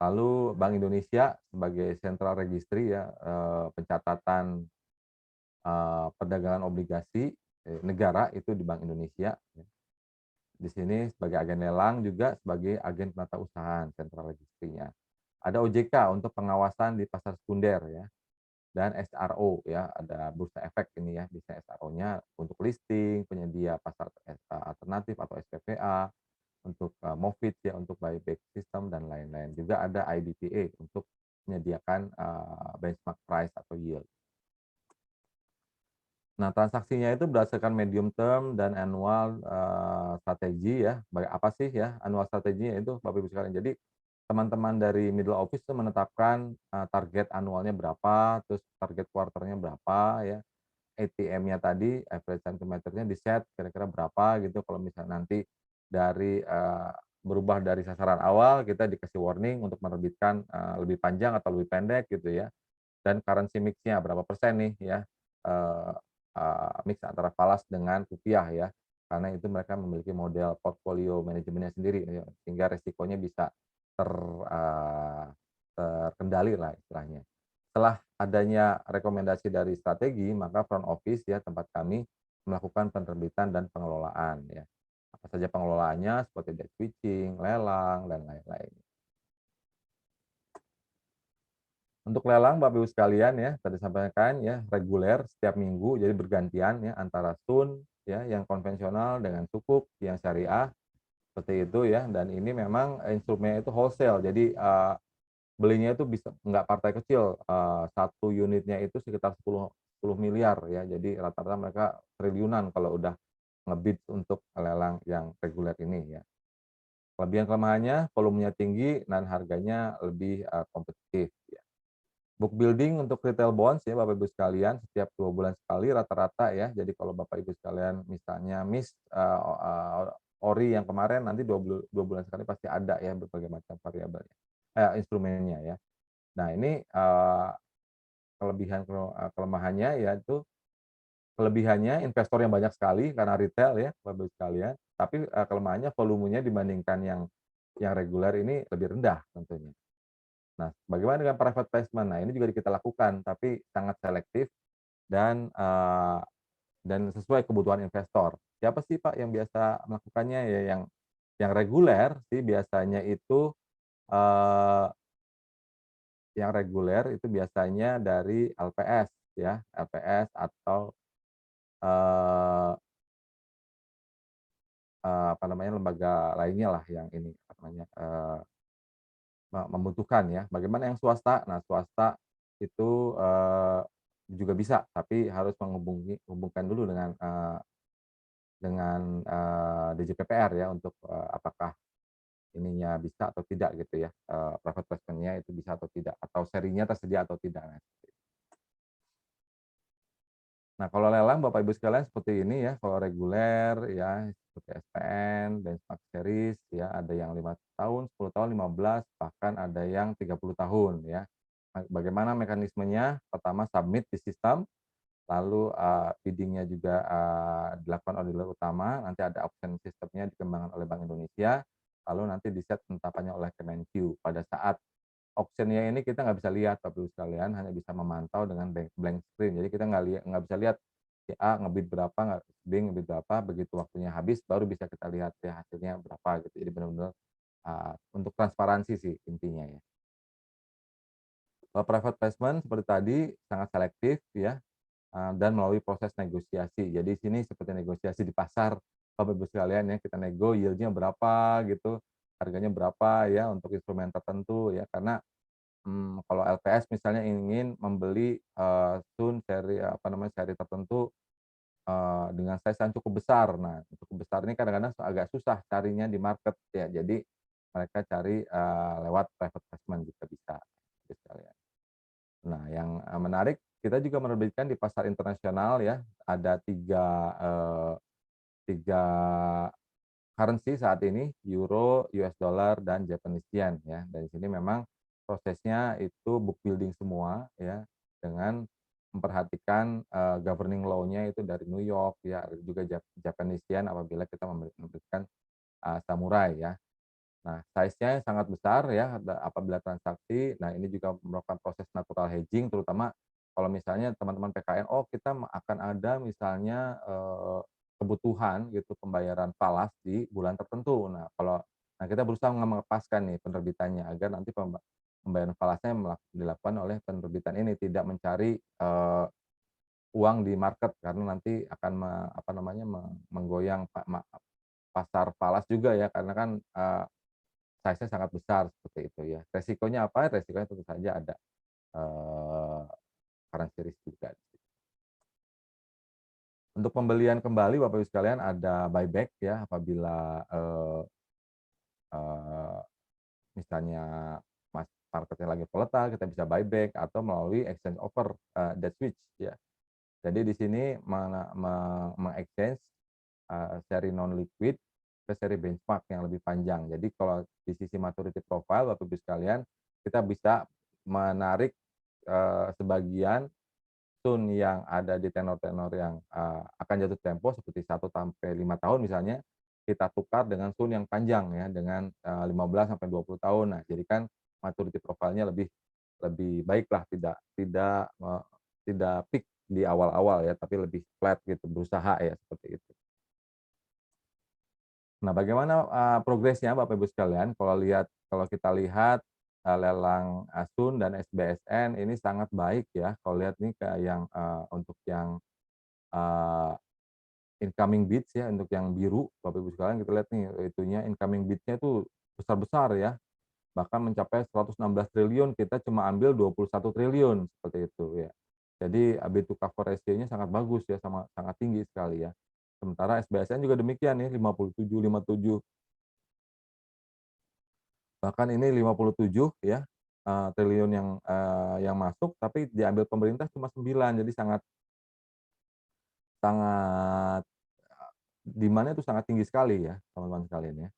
Lalu Bank Indonesia sebagai sentral registry ya, pencatatan perdagangan obligasi negara itu di Bank Indonesia. Di sini sebagai agen lelang juga sebagai agen penata usaha sentral registrinya. Ada OJK untuk pengawasan di pasar sekunder ya, dan SRO ya, ada bursa efek ini ya, bisa SRO-nya untuk listing, penyedia pasar alternatif atau SPPA, untuk MOFIT ya, untuk buyback system dan lain-lain. Juga ada IBTA untuk menyediakan benchmark price atau yield. Nah, transaksinya itu berdasarkan medium term dan annual strategi ya. Apa sih ya annual strateginya itu Bapak Ibu sekalian. Jadi teman-teman dari middle office itu menetapkan target annualnya berapa, terus target quarternya berapa ya. ATM-nya tadi average time to maturity-nya di set kira-kira berapa gitu. Kalau misalnya nanti dari berubah dari sasaran awal kita dikasih warning untuk menerbitkan lebih panjang atau lebih pendek gitu ya. Dan currency mix-nya berapa persen nih ya. Mix antara falas dengan rupiah ya, karena itu mereka memiliki model portfolio manajemennya sendiri ya, sehingga resikonya bisa terkendali lah istilahnya. Setelah adanya rekomendasi dari strategi, maka front office ya tempat kami melakukan penerbitan dan pengelolaan ya. Apa saja pengelolaannya seperti debt switching, lelang dan lain-lain. Untuk lelang Bapak Ibu sekalian ya, tadi sampaikan ya, reguler setiap minggu, jadi bergantian ya antara SUN ya yang konvensional dengan Sukuk yang syariah seperti itu ya, dan ini memang instrumennya itu wholesale. Jadi belinya itu bisa nggak partai kecil, satu unitnya itu sekitar 10 miliar ya. Jadi rata-rata mereka triliunan kalau udah ngebid untuk lelang yang reguler ini ya. Kelebihan kelemahannya volumenya tinggi dan harganya lebih kompetitif ya. Book building untuk retail bonds ya Bapak Ibu sekalian setiap 2 bulan sekali rata-rata ya. Jadi kalau Bapak Ibu sekalian misalnya ori yang kemarin nanti 2 bulan sekali pasti ada ya berbagai macam variabelnya, instrumennya ya. Nah ini kelemahannya yaitu kelebihannya investor yang banyak sekali karena retail ya Bapak Ibu sekalian. Tapi kelemahannya volumenya dibandingkan yang reguler ini lebih rendah tentunya. Nah, bagaimana dengan private placement? Nah, ini juga kita lakukan, tapi sangat selektif dan sesuai kebutuhan investor. siapa sih Pak yang biasa melakukannya? Ya yang reguler sih biasanya itu, eee, yang reguler itu biasanya dari LPS ya, LPS atau, eee apa namanya, lembaga lainnya lah yang ini, apa namanya, membutuhkan ya. Bagaimana yang swasta? Nah, swasta itu, juga bisa, tapi harus hubungkan dulu dengan DJPPR ya untuk, apakah ininya bisa atau tidak gitu ya, private placement-nya itu bisa atau tidak, atau serinya tersedia atau tidak. Nah, kalau lelang Bapak Ibu sekalian seperti ini ya, kalau reguler ya seperti SPN, benchmark series ya, ada yang 5 tahun, 10 tahun, 15, bahkan ada yang 30 tahun ya. Bagaimana mekanismenya? Pertama submit di sistem, lalu, bidding-nya juga, dilakukan oleh dealer utama, nanti ada auction sistemnya dikembangkan oleh Bank Indonesia, lalu nanti di-set penetapannya oleh Kemenq. Pada saat auction-nya ini kita nggak bisa lihat Bapak Ibu sekalian, hanya bisa memantau dengan blank screen. Jadi kita nggak bisa lihat si A ngebid berapa, B ngebid berapa, begitu waktunya habis baru bisa kita lihat ya hasilnya berapa gitu. Jadi benar-benar, untuk transparansi sih intinya ya. Kalau private placement seperti tadi sangat selektif ya, dan melalui proses negosiasi. Jadi sini seperti negosiasi di pasar Bapak Ibu sekalian ya, kita nego yield-nya berapa gitu, harganya berapa ya untuk instrumen tertentu ya, karena kalau LPS misalnya ingin membeli, Sun seri apa namanya, seri tertentu, dengan size yang cukup besar. Nah, cukup besar ini kadang-kadang agak susah carinya di market ya. Jadi mereka cari, lewat private placement juga bisa, gitu sekalian. Nah, yang, menarik kita juga menerbitkan di pasar internasional ya, ada 3 currency saat ini, euro, US dollar, dan Japanese yen ya. Dari sini memang prosesnya itu book building semua ya, dengan memperhatikan, governing law-nya itu dari New York ya, ada juga Japanese yen apabila kita memberikan, samurai ya. Nah, size-nya sangat besar ya apabila transaksi. Nah, ini juga merupakan proses natural hedging terutama kalau misalnya teman-teman PKN, oh kita akan ada misalnya, kebutuhan gitu pembayaran falas di bulan tertentu. Nah kita berusaha mengepaskan nih penerbitannya agar nanti pembayaran falasnya dilakukan oleh penerbitan ini, tidak mencari, uang di market karena nanti akan apa namanya, menggoyang pasar falas juga ya karena kan, size-nya sangat besar seperti itu ya. Resikonya apa? Resikonya tentu saja ada, eee, currency risk juga. Untuk pembelian kembali Bapak Ibu sekalian ada buyback ya apabila, eee, misalnya marketnya lagi volatile kita bisa buyback atau melalui exchange offer, dead switch ya. Jadi di sini exchange seri non liquid ke seri benchmark yang lebih panjang. Jadi kalau di sisi maturity profile Bapak Ibu sekalian, kita bisa menarik, sebagian Sun yang ada di tenor-tenor yang, akan jatuh tempo seperti 1 sampai 5 tahun misalnya, kita tukar dengan Sun yang panjang ya, dengan, 15 sampai 20 tahun. Nah, jadi kan maturity profile-nya lebih lebih baik lah, tidak peak di awal-awal ya, tapi lebih flat gitu, berusaha ya, seperti itu. Nah, bagaimana, progresnya Bapak Ibu sekalian, kalau kita lihat, lelang Sun dan SBSN ini sangat baik ya, kalau lihat nih kayak yang, untuk yang, eee, incoming bids ya, untuk yang biru Bapak Ibu sekalian kita lihat nih itunya incoming bid-nya itu besar-besar ya, bahkan mencapai 116 triliun, kita cuma ambil 21 triliun, seperti itu ya. Jadi, bid to cover ratio-nya sangat bagus ya, sangat tinggi sekali ya. Sementara SBSN juga demikian nih, 57, 57. Bahkan ini 57 ya, triliun yang masuk, tapi diambil pemerintah cuma 9, jadi sangat sangat, demand-nya itu sangat tinggi sekali ya, teman-teman sekalian ya.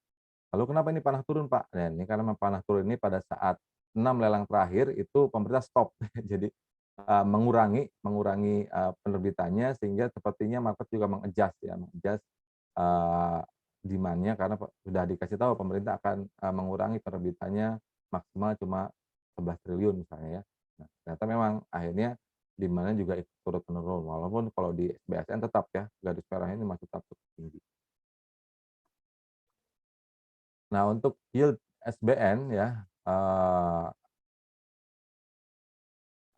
Lalu kenapa ini panah turun, Pak? Nah, ini karena panah turun ini pada saat 6 lelang terakhir itu pemerintah stop. Jadi, mengurangi, penerbitannya sehingga sepertinya market juga meng-adjust ya, eee, demand-nya karena sudah dikasih tahu pemerintah akan, mengurangi penerbitannya maksimal cuma 11 triliun misalnya ya. Nah, ternyata memang akhirnya di mana juga ikut turut menurun. Walaupun kalau di BSN tetap ya, garis merahnya ini masih tetap cukup tinggi. Nah, untuk yield SBN ya,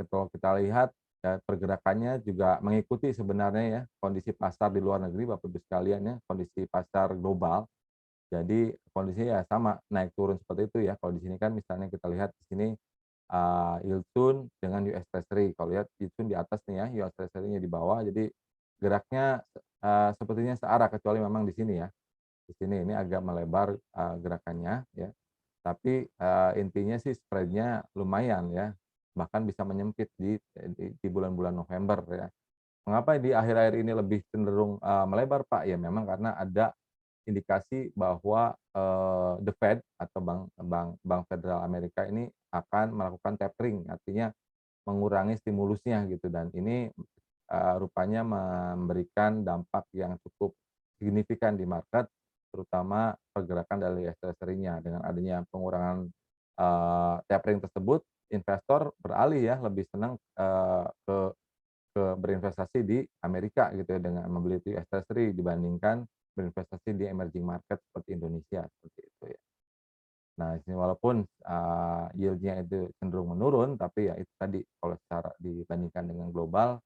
kalau kita lihat ya, pergerakannya juga mengikuti sebenarnya ya kondisi pasar di luar negeri, Bapak Ibu sekalian ya, kondisi pasar global. Jadi kondisinya ya sama, naik turun seperti itu ya. Kalau di sini kan misalnya kita lihat di sini yield tune dengan US Treasury. Kalau lihat yield tune di atas nih ya, US Treasury-nya di bawah. Jadi geraknya sepertinya searah, kecuali memang di sini ya. Di sini ini agak melebar gerakannya ya. Tapi intinya sih spread-nya lumayan ya, bahkan bisa menyempit di bulan-bulan November ya. Mengapa di akhir-akhir ini lebih cenderung melebar, Pak? Ya memang karena ada indikasi bahwa the Fed atau Bank Federal Amerika ini akan melakukan tapering, artinya mengurangi stimulusnya gitu, dan ini rupanya memberikan dampak yang cukup signifikan di market, terutama pergerakan dari US Treasury-nya. Dengan adanya pengurangan tapering tersebut, investor beralih ya, lebih senang ke berinvestasi di Amerika gitu ya, dengan membeli US Treasury dibandingkan berinvestasi di emerging market seperti Indonesia, seperti itu ya. Nah, ini walaupun yield-nya itu cenderung menurun, tapi ya itu tadi, kalau secara dibandingkan dengan global,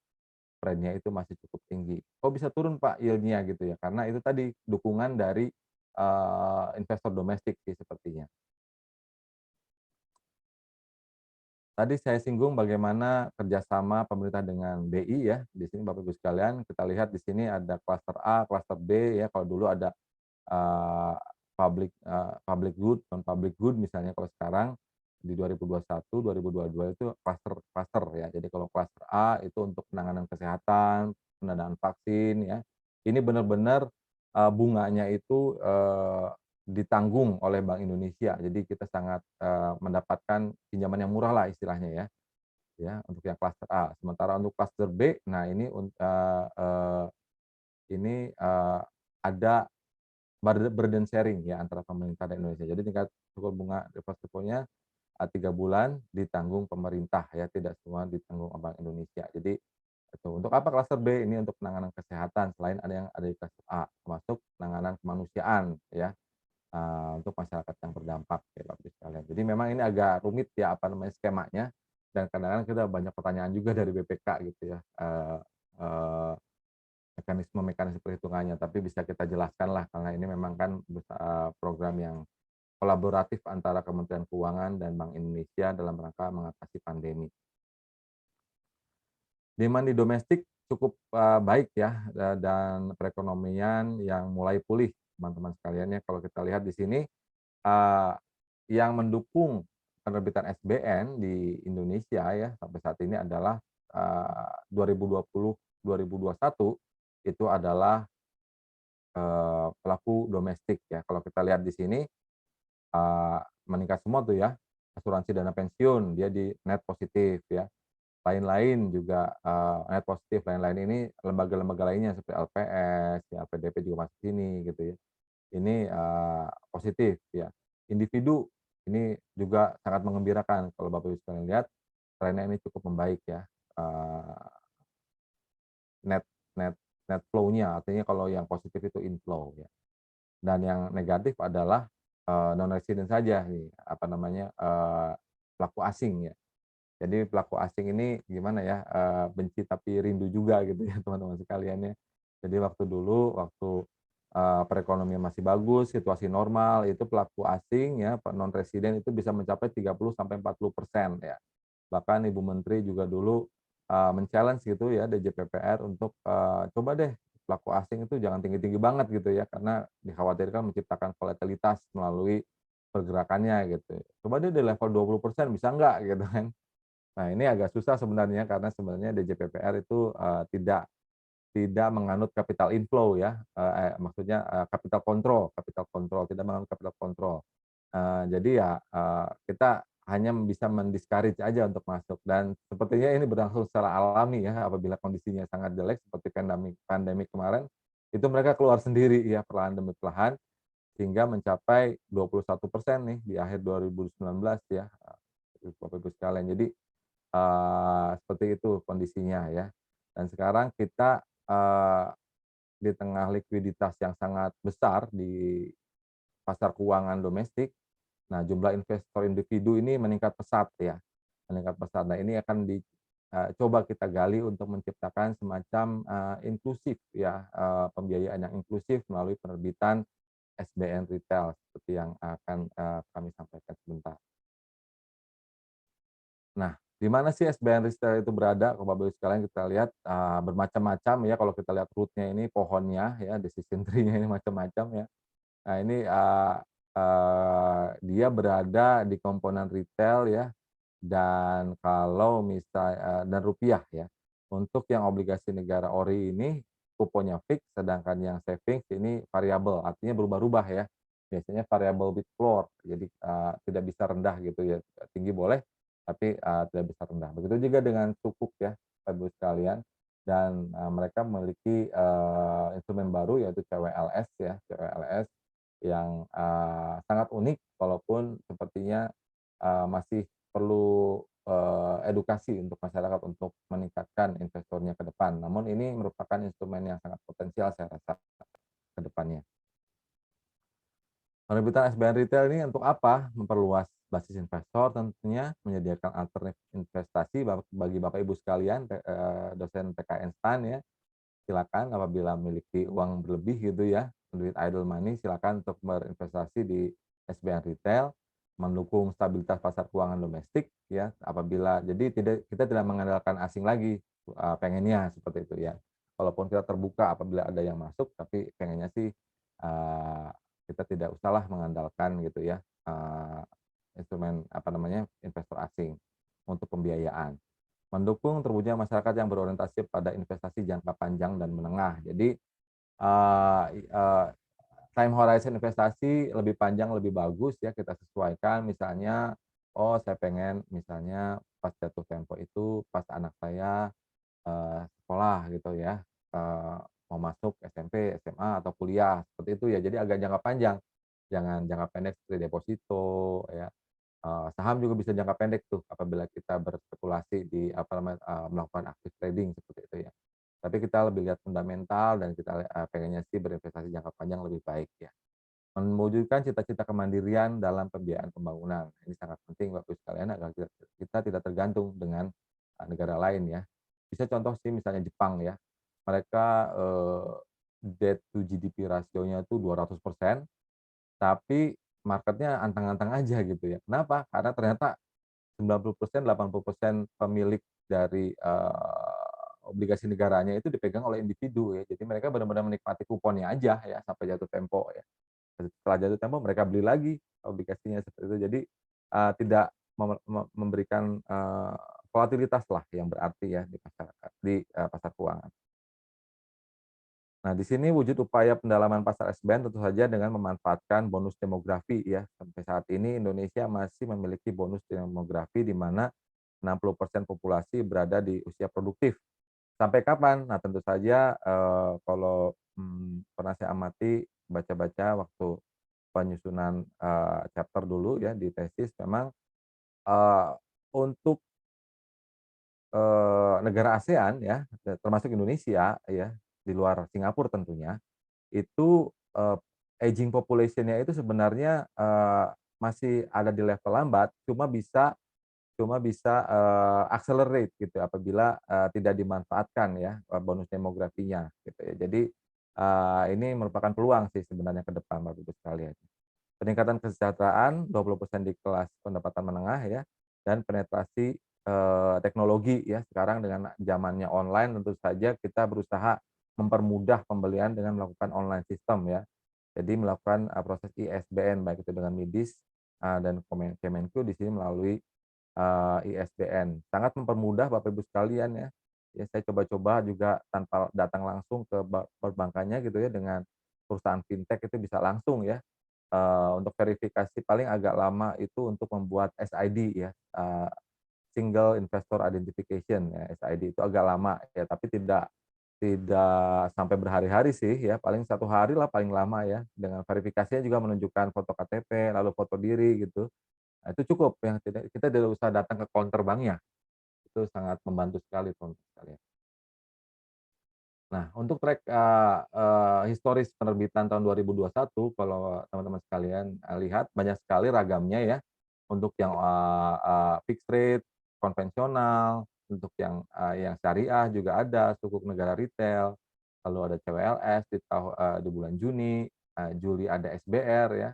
spread-nya itu masih cukup tinggi. Kok bisa turun, Pak, yield-nya gitu ya? Karena itu tadi dukungan dari investor domestik sih sepertinya. Tadi saya singgung bagaimana kerjasama pemerintah dengan BI ya. Di sini Bapak Ibu sekalian, kita lihat di sini ada klaster A, klaster B ya. Kalau dulu ada public good, non public good misalnya. Kalau sekarang di 2021, 2022 itu klaster ya. Jadi kalau klaster A itu untuk penanganan kesehatan, pendanaan vaksin ya. Ini benar-benar bunganya itu ditanggung oleh Bank Indonesia. Jadi kita sangat mendapatkan pinjaman yang murah lah istilahnya ya. Ya, untuk yang klaster A. Sementara untuk klaster B, nah ini ada burden sharing ya antara pemerintah dan Indonesia. Jadi tingkat suku bunga depositonya 3 bulan ditanggung pemerintah ya, tidak semua ditanggung Bank Indonesia. Jadi itu. Untuk apa klaster B? Ini untuk penanganan kesehatan, selain ada yang ada di klaster A, termasuk penanganan kemanusiaan ya. Untuk masyarakat yang terdampak ya Bapak Ibu sekalian. Jadi memang ini agak rumit ya apa namanya skemanya, dan kadang-kadang kita banyak pertanyaan juga dari BPK gitu ya, mekanisme perhitungannya, tapi bisa kita jelaskan lah karena ini memang kan program yang kolaboratif antara Kementerian Keuangan dan Bank Indonesia dalam rangka mengatasi pandemi. Demand di domestik cukup baik ya, dan perekonomian yang mulai pulih teman-teman sekalian ya. Kalau kita lihat di sini yang mendukung penerbitan SBN di Indonesia ya sampai saat ini adalah 2020-2021 itu adalah pelaku domestik ya. Kalau kita lihat di sini meningkat semua tuh ya, asuransi dana pensiun dia di net positif ya. Lain-lain juga net positif, lain-lain ini lembaga-lembaga lainnya seperti LPS, ya LPDP juga masuk sini gitu ya. Ini positif ya. Individu ini juga sangat mengembirakan kalau Bapak Ibu sekalian lihat, trennya ini cukup membaik ya. Net net net flow-nya, artinya kalau yang positif itu inflow ya. Dan yang negatif adalah non resident saja nih, apa namanya, pelaku asing ya. Jadi pelaku asing ini gimana ya, benci tapi rindu juga gitu ya teman-teman sekalian ya. Jadi waktu dulu, perekonomian masih bagus, situasi normal, itu pelaku asing ya, non residen itu bisa mencapai 30-40% ya. Bahkan Ibu Menteri juga dulu men-challenge gitu ya DJPPR untuk coba deh pelaku asing itu jangan tinggi-tinggi banget gitu ya, karena dikhawatirkan menciptakan volatilitas melalui pergerakannya gitu. Coba deh di level 20% bisa nggak gitu kan. Nah, ini agak susah sebenarnya karena sebenarnya DJPPR itu tidak menganut capital inflow ya, maksudnya capital control, tidak menganut capital control. Jadi ya kita hanya bisa mendiscourage aja untuk masuk, dan sepertinya ini berlangsung secara alami ya, apabila kondisinya sangat jelek seperti pandemi kemarin, itu mereka keluar sendiri ya perlahan demi perlahan sehingga mencapai 21% nih di akhir 2019 ya, Bapak Ibu sekalian. Jadi Seperti itu kondisinya ya. Dan sekarang kita di tengah likuiditas yang sangat besar di pasar keuangan domestik, nah jumlah investor individu ini meningkat pesat ya, meningkat pesat. Nah ini akan coba kita gali untuk menciptakan semacam inklusif ya, pembiayaan yang inklusif melalui penerbitan SBN Retail seperti yang akan kami sampaikan sebentar. Nah, di mana sih SBN Retail itu berada? Kalau Bapak Ibu sekalian kita lihat bermacam-macam ya, kalau kita lihat root-nya ini, pohonnya ya, decision tree-nya ini macam-macam ya. Nah ini dia berada di komponen retail ya, dan kalau dan rupiah ya. Untuk yang obligasi negara ORI ini kuponnya fix, sedangkan yang savings ini variabel, artinya berubah-ubah ya. Biasanya variabel with floor, jadi tidak bisa rendah gitu ya. Tinggi boleh, tapi tidak bisa rendah. Begitu juga dengan sukuk ya, Bapak Ibu sekalian. Dan mereka memiliki instrumen baru yaitu CWLS ya, CWLS yang sangat unik walaupun sepertinya masih perlu edukasi untuk masyarakat untuk meningkatkan investornya ke depan. Namun ini merupakan instrumen yang sangat potensial saya rasa ke depannya. Penerbitan SBN Retail ini untuk apa? Memperluas basis investor tentunya, menyediakan alternatif investasi bagi Bapak Ibu sekalian, dosen PKN STAN ya. Silakan apabila memiliki uang berlebih gitu ya, duit idle money, silakan untuk berinvestasi di SBN Retail, mendukung stabilitas pasar keuangan domestik ya. Apabila jadi kita tidak mengandalkan asing lagi, pengennya seperti itu ya. Walaupun kita terbuka apabila ada yang masuk, tapi pengennya sih kita tidak usahlah mengandalkan gitu ya instrumen investor asing untuk pembiayaan. Mendukung terwujudnya masyarakat yang berorientasi pada investasi jangka panjang dan menengah. Jadi time horizon investasi lebih panjang lebih bagus ya, kita sesuaikan misalnya, oh saya pengen misalnya pas jatuh tempo itu pas anak saya sekolah gitu ya, mau masuk SMP, SMA atau kuliah seperti itu ya. Jadi agak jangka panjang, jangan jangka pendek seperti deposito ya. Saham juga bisa jangka pendek tuh apabila kita berspekulasi di melakukan active trading seperti itu ya. Tapi kita lebih lihat fundamental dan kita pengennya sih berinvestasi jangka panjang lebih baik ya. Mewujudkan cita-cita kemandirian dalam pembiayaan pembangunan. Ini sangat penting Bapak Ibu sekalian agar kita tidak tergantung dengan negara lain ya. Bisa contoh sih misalnya Jepang ya. Mereka debt to GDP rasionya itu 200%, tapi marketnya antang-antang aja gitu ya. Kenapa? Karena ternyata 90%, 80% pemilik dari obligasi negaranya itu dipegang oleh individu ya. Jadi mereka benar-benar menikmati kuponnya aja ya sampai jatuh tempo ya. Setelah jatuh tempo mereka beli lagi obligasinya seperti itu. Jadi tidak memberikan volatilitas lah yang berarti ya di pasar keuangan. Nah, di sini wujud upaya pendalaman pasar SBN tentu saja dengan memanfaatkan bonus demografi ya. Sampai saat ini Indonesia masih memiliki bonus demografi di mana 60% populasi berada di usia produktif. Sampai kapan? Nah, tentu saja kalau pernah saya amati baca-baca waktu penyusunan chapter dulu ya di tesis, memang untuk negara ASEAN ya, termasuk Indonesia ya, di luar Singapura tentunya, itu aging population-nya itu sebenarnya masih ada di level lambat, cuma bisa accelerate gitu apabila tidak dimanfaatkan ya bonus demografinya gitu ya. Jadi ini merupakan peluang sih sebenarnya ke depan Bapak Ibu sekalian. Peningkatan kesejahteraan 20% di kelas pendapatan menengah ya, dan penetrasi teknologi ya. Sekarang dengan zamannya online tentu saja kita berusaha mempermudah pembelian dengan melakukan online system ya. Jadi melakukan proses ISBN baik itu dengan MIDIS dan Kemenku di sini melalui ISBN. Sangat mempermudah Bapak Ibu sekalian ya. Ya saya coba-coba juga tanpa datang langsung ke perbankannya gitu ya, dengan perusahaan fintech itu bisa langsung ya. Untuk verifikasi paling agak lama itu untuk membuat SID ya, Single Investor Identification ya, SID itu agak lama ya, tapi tidak sampai berhari-hari sih ya, paling 1 hari lah paling lama ya, dengan verifikasinya juga menunjukkan foto KTP, lalu foto diri gitu. Nah, itu cukup, yang kita tidak usah datang ke counter banknya. Itu sangat membantu sekali teman-teman sekalian. Nah, untuk track, historis penerbitan tahun 2021 kalau teman-teman sekalian, lihat banyak sekali ragamnya ya, untuk yang, fixed rate, konvensional, untuk yang syariah juga ada, sukuk negara retail, lalu ada CWLS di bulan Juni, Juli ada SBR ya,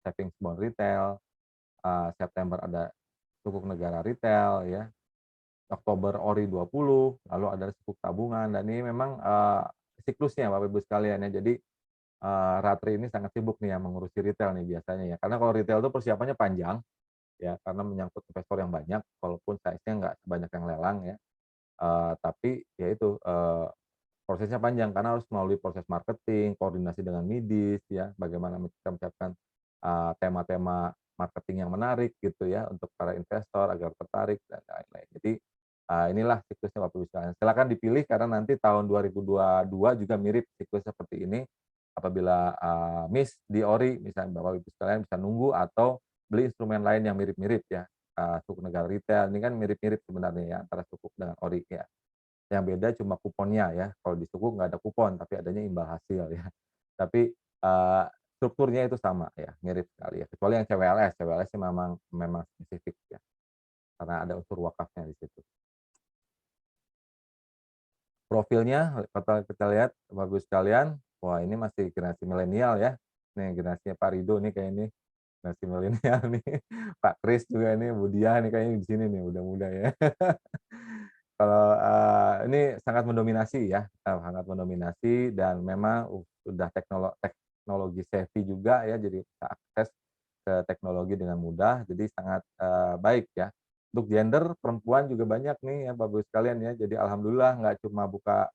savings bond retail, September ada sukuk negara retail ya, Oktober ORI 20, lalu ada sukuk tabungan dan ini memang, siklusnya Bapak Ibu sekalian ya. Jadi, Ratri ini sangat sibuk nih ya mengurusi retail nih biasanya ya. Karena kalau retail itu persiapannya panjang ya, karena menyangkut investor yang banyak, walaupun size-nya nggak sebanyak yang lelang ya. Tapi ya itu, prosesnya panjang karena harus melalui proses marketing, koordinasi dengan midis ya, bagaimana kita menyiapkan, tema-tema marketing yang menarik gitu ya, untuk para investor agar tertarik dan lain-lain. Jadi, inilah siklusnya Bapak Ibu sekalian. Silakan dipilih karena nanti tahun 2022 juga mirip siklus seperti ini. Apabila, miss di ORI misalnya Bapak Ibu sekalian bisa nunggu atau beli instrumen lain yang mirip-mirip ya, sukuk negara retail ini kan mirip-mirip sebenarnya ya antara sukuk dengan ORI ya. Yang beda cuma kuponnya ya, kalau di sukuk nggak ada kupon, tapi adanya imbal hasil ya. Tapi, strukturnya itu sama ya, mirip sekali ya, kecuali yang CWLS, CWLS sih memang spesifik ya, karena ada unsur wakafnya di situ. Profilnya kalau kita lihat Bapak Ibu sekalian, wah ini masih generasi milenial ya, nih generasinya Pak Rido nih kayak ini, generasi milenial nih, Pak Kris juga ini, Bu Diah nih kayaknya di sini nih, muda-muda ya. Kalau, ini sangat mendominasi ya, sangat mendominasi dan memang sudah teknologi savvy juga ya, jadi bisa akses ke teknologi dengan mudah, jadi sangat, baik ya. Untuk gender, perempuan juga banyak nih ya Bapak Ibu sekalian ya, jadi alhamdulillah nggak cuma buka,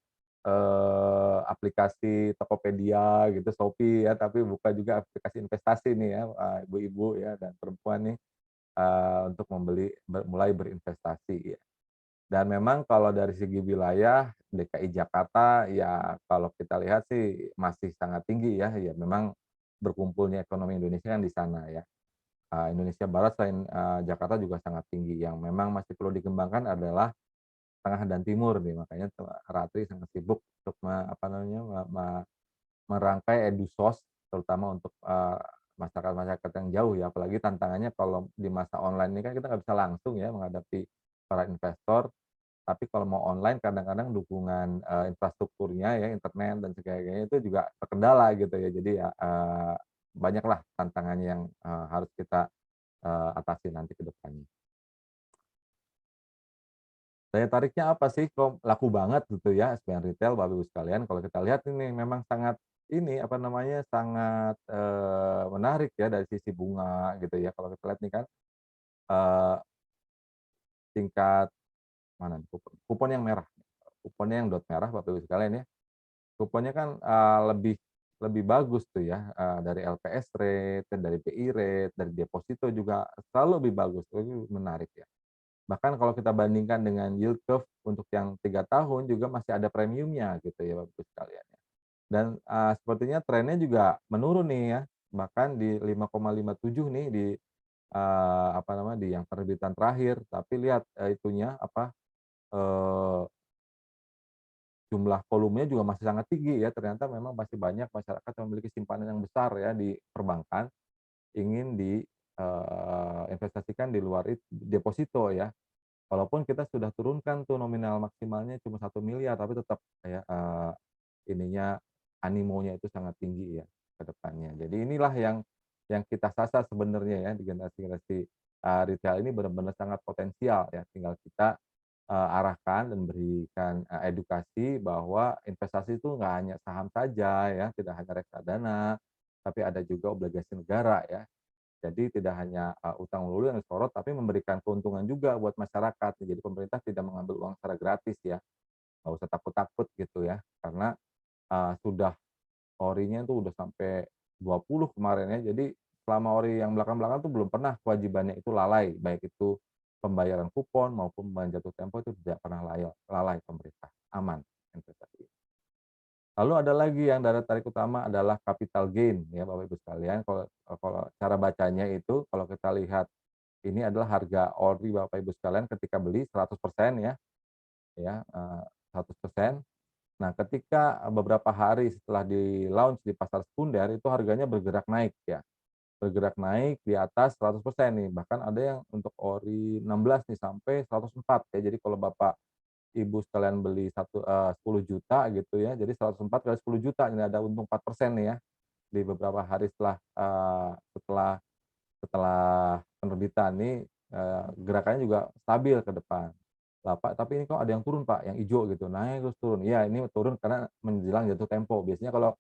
aplikasi Tokopedia gitu, Shopee ya, tapi buka juga aplikasi investasi nih ya, ibu-ibu ya dan perempuan nih, untuk mulai berinvestasi ya. Dan memang kalau dari segi wilayah DKI Jakarta ya kalau kita lihat sih masih sangat tinggi ya, ya memang berkumpulnya ekonomi Indonesia kan di sana ya. Indonesia Barat selain, Jakarta juga sangat tinggi, yang memang masih perlu dikembangkan adalah tengah dan timur nih, makanya Ratri sangat sibuk untuk apa namanya, merangkai edusos terutama untuk, masyarakat-masyarakat yang jauh ya, apalagi tantangannya kalau di masa online ini kan kita nggak bisa langsung ya menghadapi para investor, tapi kalau mau online kadang-kadang dukungan, infrastrukturnya ya, internet dan sebagainya itu juga terkendala gitu ya. Jadi ya, banyaklah tantangannya yang, harus kita, atasi nanti ke depannya. Daya tariknya apa sih kok laku banget gitu ya SBN Retail Bapak Ibu sekalian, kalau kita lihat ini memang sangat ini, apa namanya, sangat, menarik ya dari sisi bunga gitu ya. Kalau kita lihat nih kan, eee, tingkat mana nih kupon yang merah, kuponnya yang dot merah Bapak Ibu sekalian ya. Kuponnya kan, lebih lebih bagus tuh ya, dari LPS rate, dan dari BI rate, dari deposito juga selalu lebih bagus, itu menarik ya. Bahkan kalau kita bandingkan dengan yield curve untuk yang 3 tahun juga masih ada premiumnya gitu ya Bapak Ibu sekalian ya. Dan, sepertinya trennya juga menurun nih ya, bahkan di 5,57 nih di, apa namanya, di yang penerbitan terakhir, tapi lihat, itunya apa, eee jumlah volumenya juga masih sangat tinggi ya, ternyata memang masih banyak masyarakat yang memiliki simpanan yang besar ya di perbankan, ingin investasikan di luar deposito ya. Walaupun kita sudah turunkan tuh nominal maksimalnya cuma 1 miliar, tapi tetap ya, ininya, animonya itu sangat tinggi ya ke depannya. Jadi inilah yang kita sasar sebenarnya ya di generasi-generasi, retail ini benar-benar sangat potensial ya, tinggal kita arahkan dan berikan, edukasi bahwa investasi itu nggak hanya saham saja ya, tidak hanya reksadana, tapi ada juga obligasi negara ya. Jadi tidak hanya, utang melulu yang disorot, tapi memberikan keuntungan juga buat masyarakat. Jadi pemerintah tidak mengambil uang secara gratis ya, nggak usah takut-takut gitu ya, karena, sudah ORI-nya tuh udah sampai 20 kemarin ya. Jadi selama ORI yang belakang-belakang tuh belum pernah kewajibannya itu lalai, baik itu pembayaran kupon maupun pembayaran jatuh tempo itu tidak pernah lalai pemerintah, aman investasi. Lalu ada lagi yang daya tarik utama adalah capital gain ya Bapak Ibu sekalian, kalau kalau cara bacanya itu kalau kita lihat ini adalah harga ori Bapak Ibu sekalian ketika beli 100% ya, 100%. Nah, ketika beberapa hari setelah di-launch di pasar sekunder itu harganya bergerak naik ya. Bergerak naik di atas 100% nih, bahkan ada yang untuk ori 16 nih sampai 104 ya. Jadi kalau Bapak Ibu sekalian beli 10 juta gitu ya, jadi 104 kali 10 juta ini ada untung 4% nih ya, di beberapa hari setelah setelah penerbitan nih, gerakannya juga stabil ke depan. Lah Pak, tapi ini kok ada yang turun Pak, yang hijau gitu, naik terus turun. Iya ini turun karena menjelang jatuh tempo. Biasanya kalau,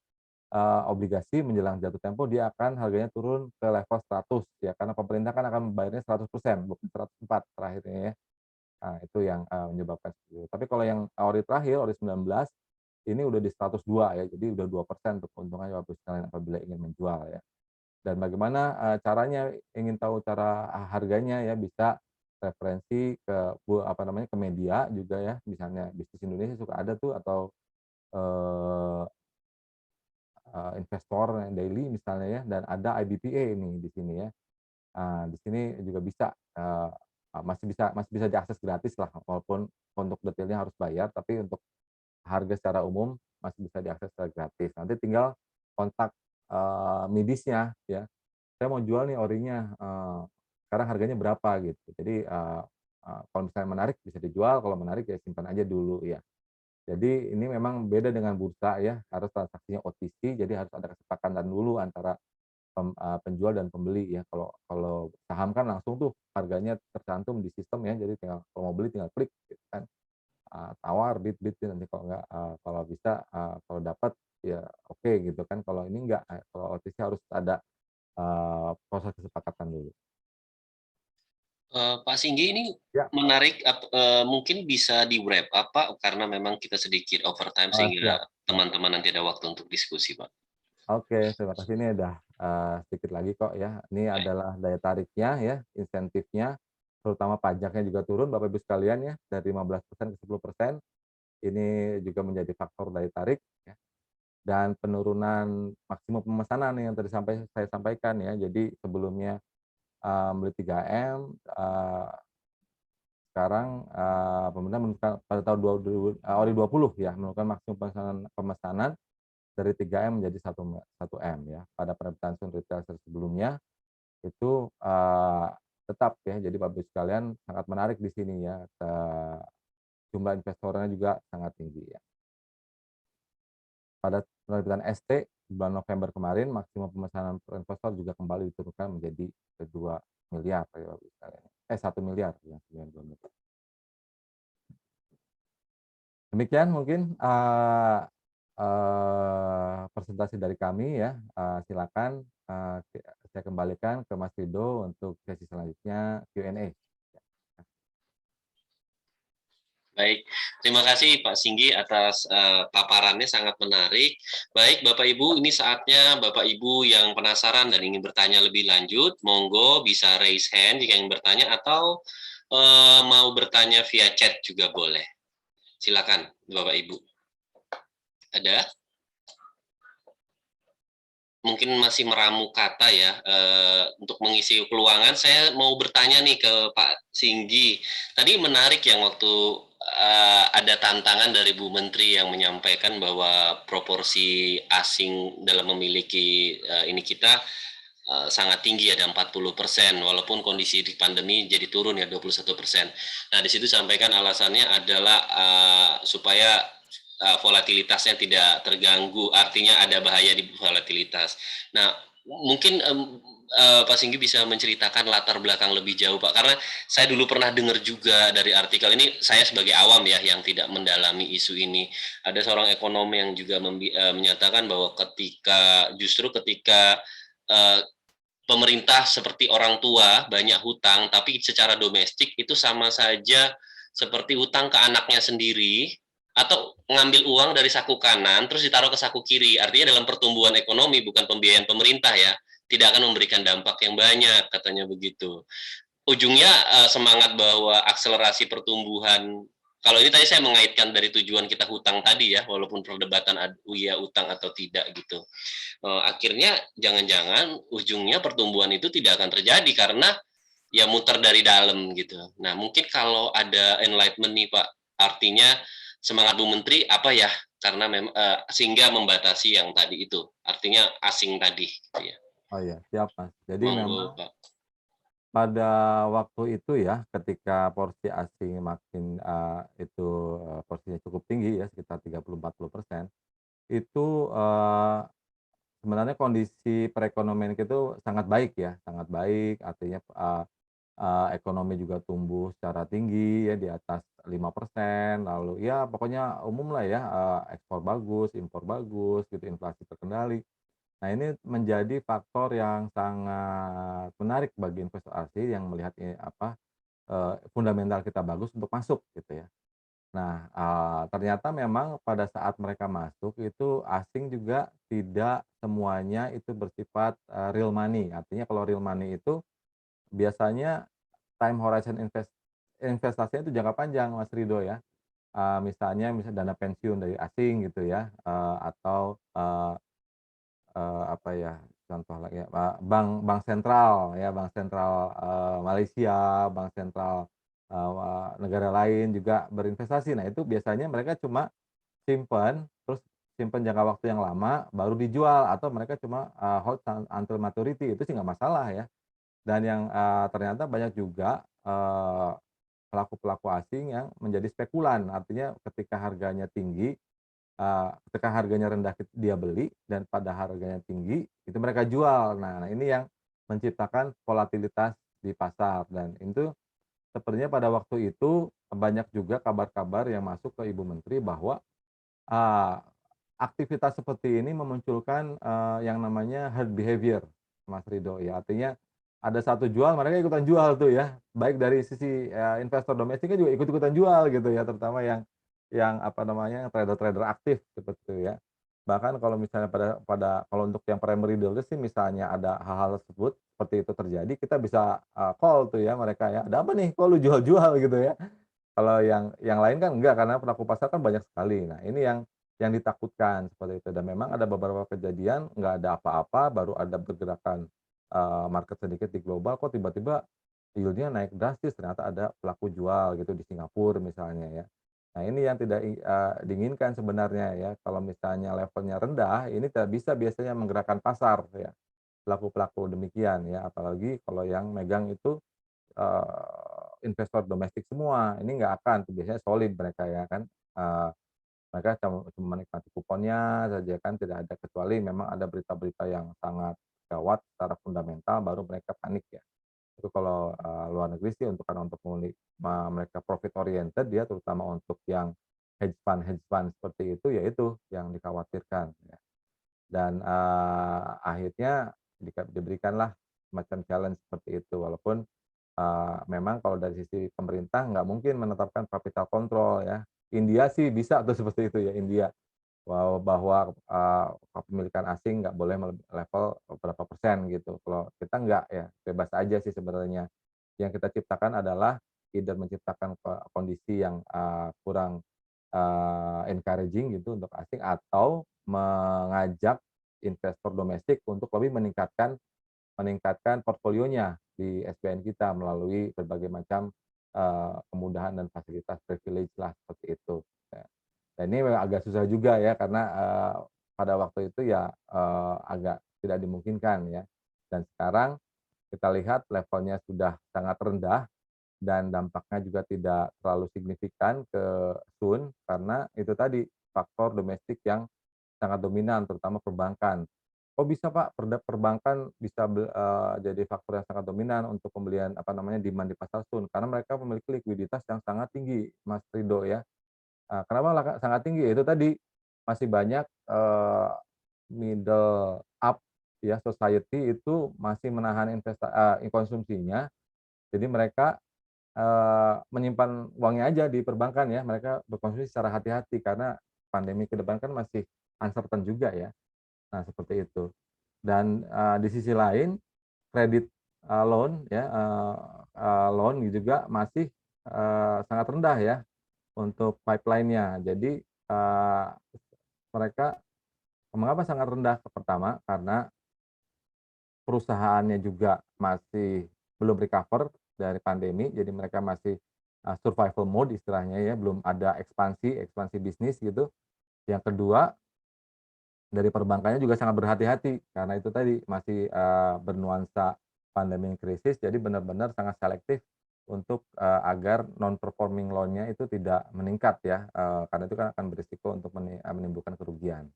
obligasi menjelang jatuh tempo dia akan harganya turun ke level 100 ya, karena pemerintah kan akan membayarnya 100% bukan 104 terakhirnya ya. Nah itu yang, menyebabkan seperti itu. Tapi kalau yang ori terakhir, ori 19, ini udah di 102 ya, jadi udah 2% untuk keuntungannya Bapak sekalian apabila ingin menjual ya. Dan bagaimana, caranya, ingin tahu cara harganya ya, bisa referensi ke media juga ya, misalnya Bisnis Indonesia suka ada tuh atau, eee Investor Daily misalnya ya, dan ada IBPA ini di sini ya. Di sini juga bisa, masih bisa diakses gratis lah, walaupun untuk detailnya harus bayar, tapi untuk harga secara umum masih bisa diakses secara gratis. Nanti tinggal kontak, medisnya ya. Saya mau jual nih orinya, sekarang harganya berapa gitu. Jadi, kalau misalnya menarik bisa dijual, kalau menarik ya simpan aja dulu ya. Jadi ini memang beda dengan bursa ya, harus transaksinya OTC, jadi harus ada kesepakatan dulu antara penjual dan pembeli ya. Kalau kalau saham kan langsung tuh harganya tercantum di sistem ya, jadi tinggal kalau mau beli tinggal klik gitu kan, tawar, bid nanti kalau nggak, kalau bisa, kalau dapat ya oke gitu kan, kalau ini enggak, kalau OTC harus ada, proses kesepakatan dulu. Pak Singgi ini Ya, menarik, mungkin bisa di-wrap up Pak, karena memang kita sedikit overtime sehingga siap siap. teman-teman nanti ada waktu untuk diskusi Pak. Oke, terima kasih. Ini udah, sedikit lagi kok ya. Ini Baik. adalah daya tariknya ya, insentifnya, terutama pajaknya juga turun Bapak Ibu sekalian ya, dari 15% ke 10%. Ini juga menjadi faktor daya tarik ya, dan penurunan maksimum pemesanan yang tadi saya sampaikan ya. Jadi sebelumnya, beli 3M, sekarang, pemerintah menentukan pada tahun ori 20 ya, menentukan maksimum pemesanan dari 3M menjadi 1 M ya. Pada penerbitan retail sebelumnya itu, tetap ya, jadi Bapak Ibu sekalian sangat menarik di sini ya, jumlah investornya juga sangat tinggi ya. Pada penerbitan ST bulan November kemarin, maksimum pemesanan per investor juga kembali diturunkan menjadi 2 miliar ya Bapak Ibu sekalian. 1 miliar ya, 92 miliar. Demikian mungkin, presentasi dari kami ya, silakan, saya kembalikan ke Mas Rido untuk sesi selanjutnya Q&A. Baik, terima kasih Pak Singgi atas paparannya sangat menarik. Baik Bapak Ibu, ini saatnya Bapak Ibu yang penasaran dan ingin bertanya lebih lanjut, monggo bisa raise hand jika ingin bertanya atau mau bertanya via chat juga boleh. Silakan Bapak Ibu. Ada? Mungkin masih meramu kata ya, untuk mengisi peluangan. Saya mau bertanya nih ke Pak Singgi. Tadi menarik yang waktu ada tantangan dari Bu Menteri yang menyampaikan bahwa proporsi asing dalam memiliki ini kita sangat tinggi, ada 40%, walaupun kondisi di pandemi jadi turun ya 21%. Nah di situ sampaikan alasannya adalah supaya volatilitasnya tidak terganggu, artinya ada bahaya di volatilitas. Nah, mungkin Pak Singgi bisa menceritakan latar belakang lebih jauh, Pak, karena saya dulu pernah dengar juga dari artikel ini, saya sebagai awam ya yang tidak mendalami isu ini, ada seorang ekonom yang juga menyatakan bahwa justru ketika pemerintah seperti orang tua banyak hutang, tapi secara domestik itu sama saja seperti hutang ke anaknya sendiri, atau ngambil uang dari saku kanan terus ditaruh ke saku kiri. Artinya dalam pertumbuhan ekonomi bukan pembiayaan pemerintah ya, tidak akan memberikan dampak yang banyak katanya begitu. Ujungnya semangat bahwa akselerasi pertumbuhan, kalau ini tadi saya mengaitkan dari tujuan kita hutang tadi ya, walaupun perdebatan ya utang atau tidak gitu. Akhirnya jangan-jangan ujungnya pertumbuhan itu tidak akan terjadi karena ya muter dari dalam gitu. Nah, mungkin kalau ada enlightenment nih Pak, artinya semangat Bu Menteri apa ya? Karena sehingga membatasi yang tadi itu, artinya asing tadi gitu ya. Oh iya, siap Mas. Jadi Monggo memang Pak. pada waktu itu ya, ketika porsi asing makin, porsinya cukup tinggi ya, sekitar 30-40%, itu, sebenarnya kondisi perekonomian kita itu sangat baik ya, sangat baik, artinya, ekonomi juga tumbuh secara tinggi ya, di atas 5%, lalu ya pokoknya umum lah ya, ekspor bagus, impor bagus gitu, inflasi terkendali. Nah, ini menjadi faktor yang sangat menarik bagi investor asing yang melihat fundamental kita bagus untuk masuk gitu ya. Nah, ternyata memang pada saat mereka masuk itu asing juga tidak semuanya itu bersifat, real money. Artinya kalau real money itu biasanya time horizon investasinya itu jangka panjang Mas Rido ya. Misalnya dana pensiun dari asing gitu ya, atau, apa ya, contoh lagi ya, bank bank sentral ya, bank sentral, Malaysia, bank sentral, negara lain juga berinvestasi. Nah, itu biasanya mereka cuma simpan, terus simpan jangka waktu yang lama, baru dijual atau mereka cuma, hold until maturity, itu sih nggak masalah ya. Dan yang, ternyata banyak juga, pelaku-pelaku asing yang menjadi spekulan, artinya ketika harganya tinggi, ketika harganya rendah dia beli dan pada harganya tinggi, itu mereka jual. Nah, ini yang menciptakan volatilitas di pasar dan itu sepertinya pada waktu itu banyak juga kabar-kabar yang masuk ke Ibu Menteri bahwa, eee, aktivitas seperti ini memunculkan, yang namanya herd behavior, Mas Rido ya. Artinya ada satu jual, mereka ikutan jual tuh ya, baik dari sisi, investor domestiknya juga ikut-ikutan jual gitu ya, terutama yang apa namanya, trader-trader aktif seperti itu ya. Bahkan kalau misalnya pada pada kalau untuk yang primary dealer sih misalnya ada hal-hal tersebut, seperti itu terjadi, kita bisa, call tuh ya mereka ya, "Ada apa nih, kok lu jual-jual?" Gitu ya. Kalau yang lain kan enggak, karena pelaku pasar kan banyak sekali. Nah, ini yang ditakutkan seperti itu dan memang ada beberapa kejadian nggak ada apa-apa, baru ada pergerakan, market sedikit di global, kok tiba-tiba yield-nya naik drastis, ternyata ada pelaku jual gitu di Singapura misalnya ya. Nah, ini yang tidak diinginkan sebenarnya ya, kalau misalnya levelnya rendah, ini tidak bisa biasanya menggerakkan pasar ya, pelaku-pelaku demikian ya, apalagi kalau yang megang itu investor domestik semua, ini nggak akan tuh, biasanya solid mereka ya kan, mereka cuma menikmati kuponnya saja kan, tidak ada, kecuali memang ada berita-berita yang sangat gawat secara fundamental baru mereka panik ya. Itu kalau, luar negeri sih karena untuk mereka profit oriented ya, terutama untuk yang hedge fund seperti itu, ya itu yang dikhawatirkan ya. Dan, akhirnya diberikanlah semacam challenge seperti itu, walaupun memang kalau dari sisi pemerintah nggak mungkin menetapkan capital control ya. India sih bisa tuh seperti itu ya, India. Bahwa, kepemilikan asing nggak boleh level berapa persen gitu. Kalau kita nggak ya, bebas aja sih sebenarnya. Yang kita ciptakan adalah either menciptakan kondisi yang, kurang, encouraging gitu untuk asing atau mengajak investor domestik untuk lebih meningkatkan portfolionya di SBN kita melalui berbagai macam, kemudahan dan fasilitas privilege lah seperti itu, ya. Dan ini memang agak susah juga ya karena, pada waktu itu ya, agak tidak dimungkinkan ya. Dan sekarang kita lihat levelnya sudah sangat rendah dan dampaknya juga tidak terlalu signifikan ke Sun karena itu tadi faktor domestik yang sangat dominan terutama perbankan. Kok bisa Pak perbankan bisa jadi faktor yang sangat dominan untuk pembelian apa namanya, demand di pasar Sun? Karena mereka memiliki likuiditas yang sangat tinggi, Mas Rido ya. Kenapa sangat tinggi? Itu tadi, masih banyak, middle up ya society itu masih menahan konsumsinya, jadi mereka, menyimpan uangnya aja di perbankan ya, mereka berkonsumsi secara hati-hati karena pandemi ke depan kan masih uncertain juga ya. Nah, seperti itu. Dan, di sisi lain kredit, loan ya, loan juga masih, sangat rendah ya untuk pipeline-nya. Jadi, mereka mengapa sangat rendah? Pertama, karena perusahaannya juga masih belum recover dari pandemi, jadi mereka masih survival mode istilahnya ya, belum ada ekspansi bisnis gitu. Yang kedua, dari perbankannya juga sangat berhati-hati karena itu tadi masih bernuansa pandemi krisis, jadi benar-benar sangat selektif untuk agar non performing loan-nya itu tidak meningkat ya, karena itu kan akan berisiko untuk menimbulkan kerugian.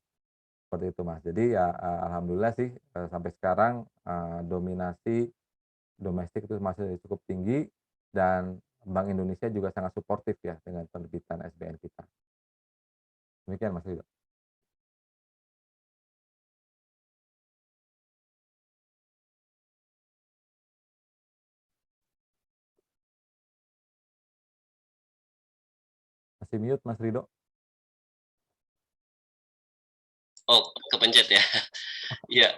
Seperti itu Mas. Jadi ya alhamdulillah sih sampai sekarang dominasi domestik itu masih cukup tinggi dan Bank Indonesia juga sangat suportif ya dengan penerbitan SBN kita. Demikian Mas Ridho. Masih mute Mas Ridho. Oh, kepencet ya. Ya,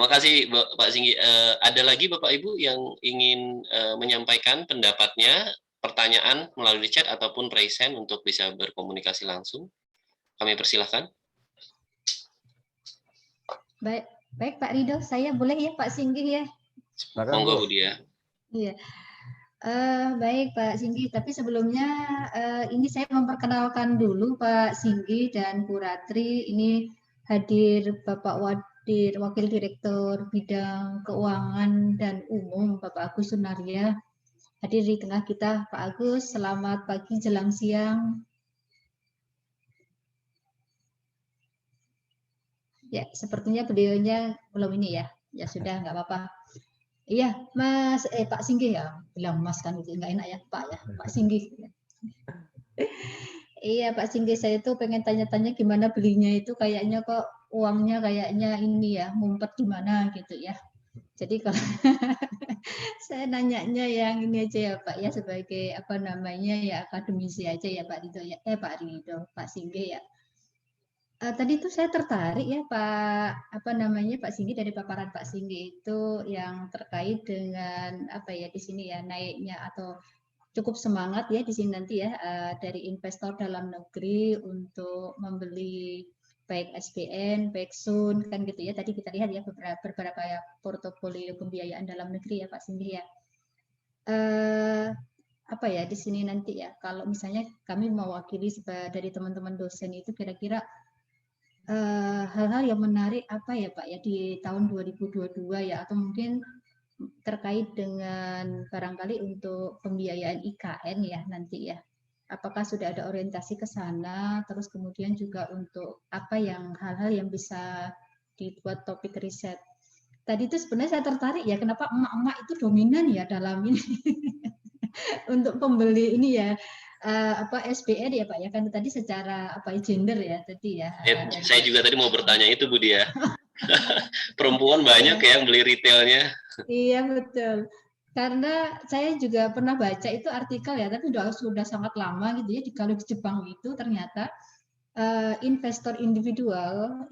makasih Pak Singgi. Ada lagi Bapak Ibu yang ingin menyampaikan pendapatnya, pertanyaan melalui chat ataupun raise hand untuk bisa berkomunikasi langsung? Kami persilahkan. Baik, baik Pak Ridho, saya boleh ya Pak Singgih ya? Monggo Bu Dia. Iya. Baik Pak Singgi, tapi sebelumnya ini saya memperkenalkan dulu Pak Singgi dan Bu Ratri. Ini hadir Bapak Wakil Direktur Bidang Keuangan dan Umum Bapak Agus Sunarya. Hadir di tengah kita Pak Agus, selamat pagi jelang siang. Ya, sepertinya videonya belum ini ya. Ya sudah, nggak apa-apa. Iya, Mas, Pak Singgih ya, bilang Mas kan itu nggak enak ya, Pak ya, Pak Singgih. Iya, Pak Singgih, saya tuh pengen tanya-tanya gimana belinya itu kayaknya kok uangnya kayaknya ini ya, ngumpet di mana gitu ya. Jadi kalau saya nanyanya yang ini aja ya Pak ya, sebagai apa namanya ya akademisi aja ya Pak Ridho ya, Pak Ridho, Pak Singgih ya. Tadi tuh saya tertarik ya Pak, apa namanya Pak Singgi dari paparan Pak Singgi itu yang terkait dengan apa ya di sini ya naiknya atau cukup semangat ya di sini nanti ya dari investor dalam negeri untuk membeli baik SBN, baik Sun kan gitu ya. Tadi kita lihat ya beberapa ya portofolio pembiayaan dalam negeri ya Pak Singgi ya. Apa ya di sini nanti ya kalau misalnya kami mewakili dari teman-teman dosen itu kira-kira hal-hal yang menarik apa ya Pak ya di tahun 2022 ya atau mungkin terkait dengan barangkali untuk pembiayaan IKN ya nanti ya. Apakah sudah ada orientasi ke sana terus kemudian juga untuk apa yang hal-hal yang bisa dibuat topik riset. Tadi itu sebenarnya saya tertarik ya kenapa emak-emak itu dominan ya dalam ini untuk pembeli ini ya apa SBN ya Pak ya kan tadi secara apa gender ya tadi ya. Saya juga tadi mau bertanya itu Bu Dia. Perempuan banyak ya yang beli retailnya. Iya betul. Karena saya juga pernah baca itu artikel ya, tapi sudah sangat lama gitu ya. Kalau di Jepang itu ternyata investor individual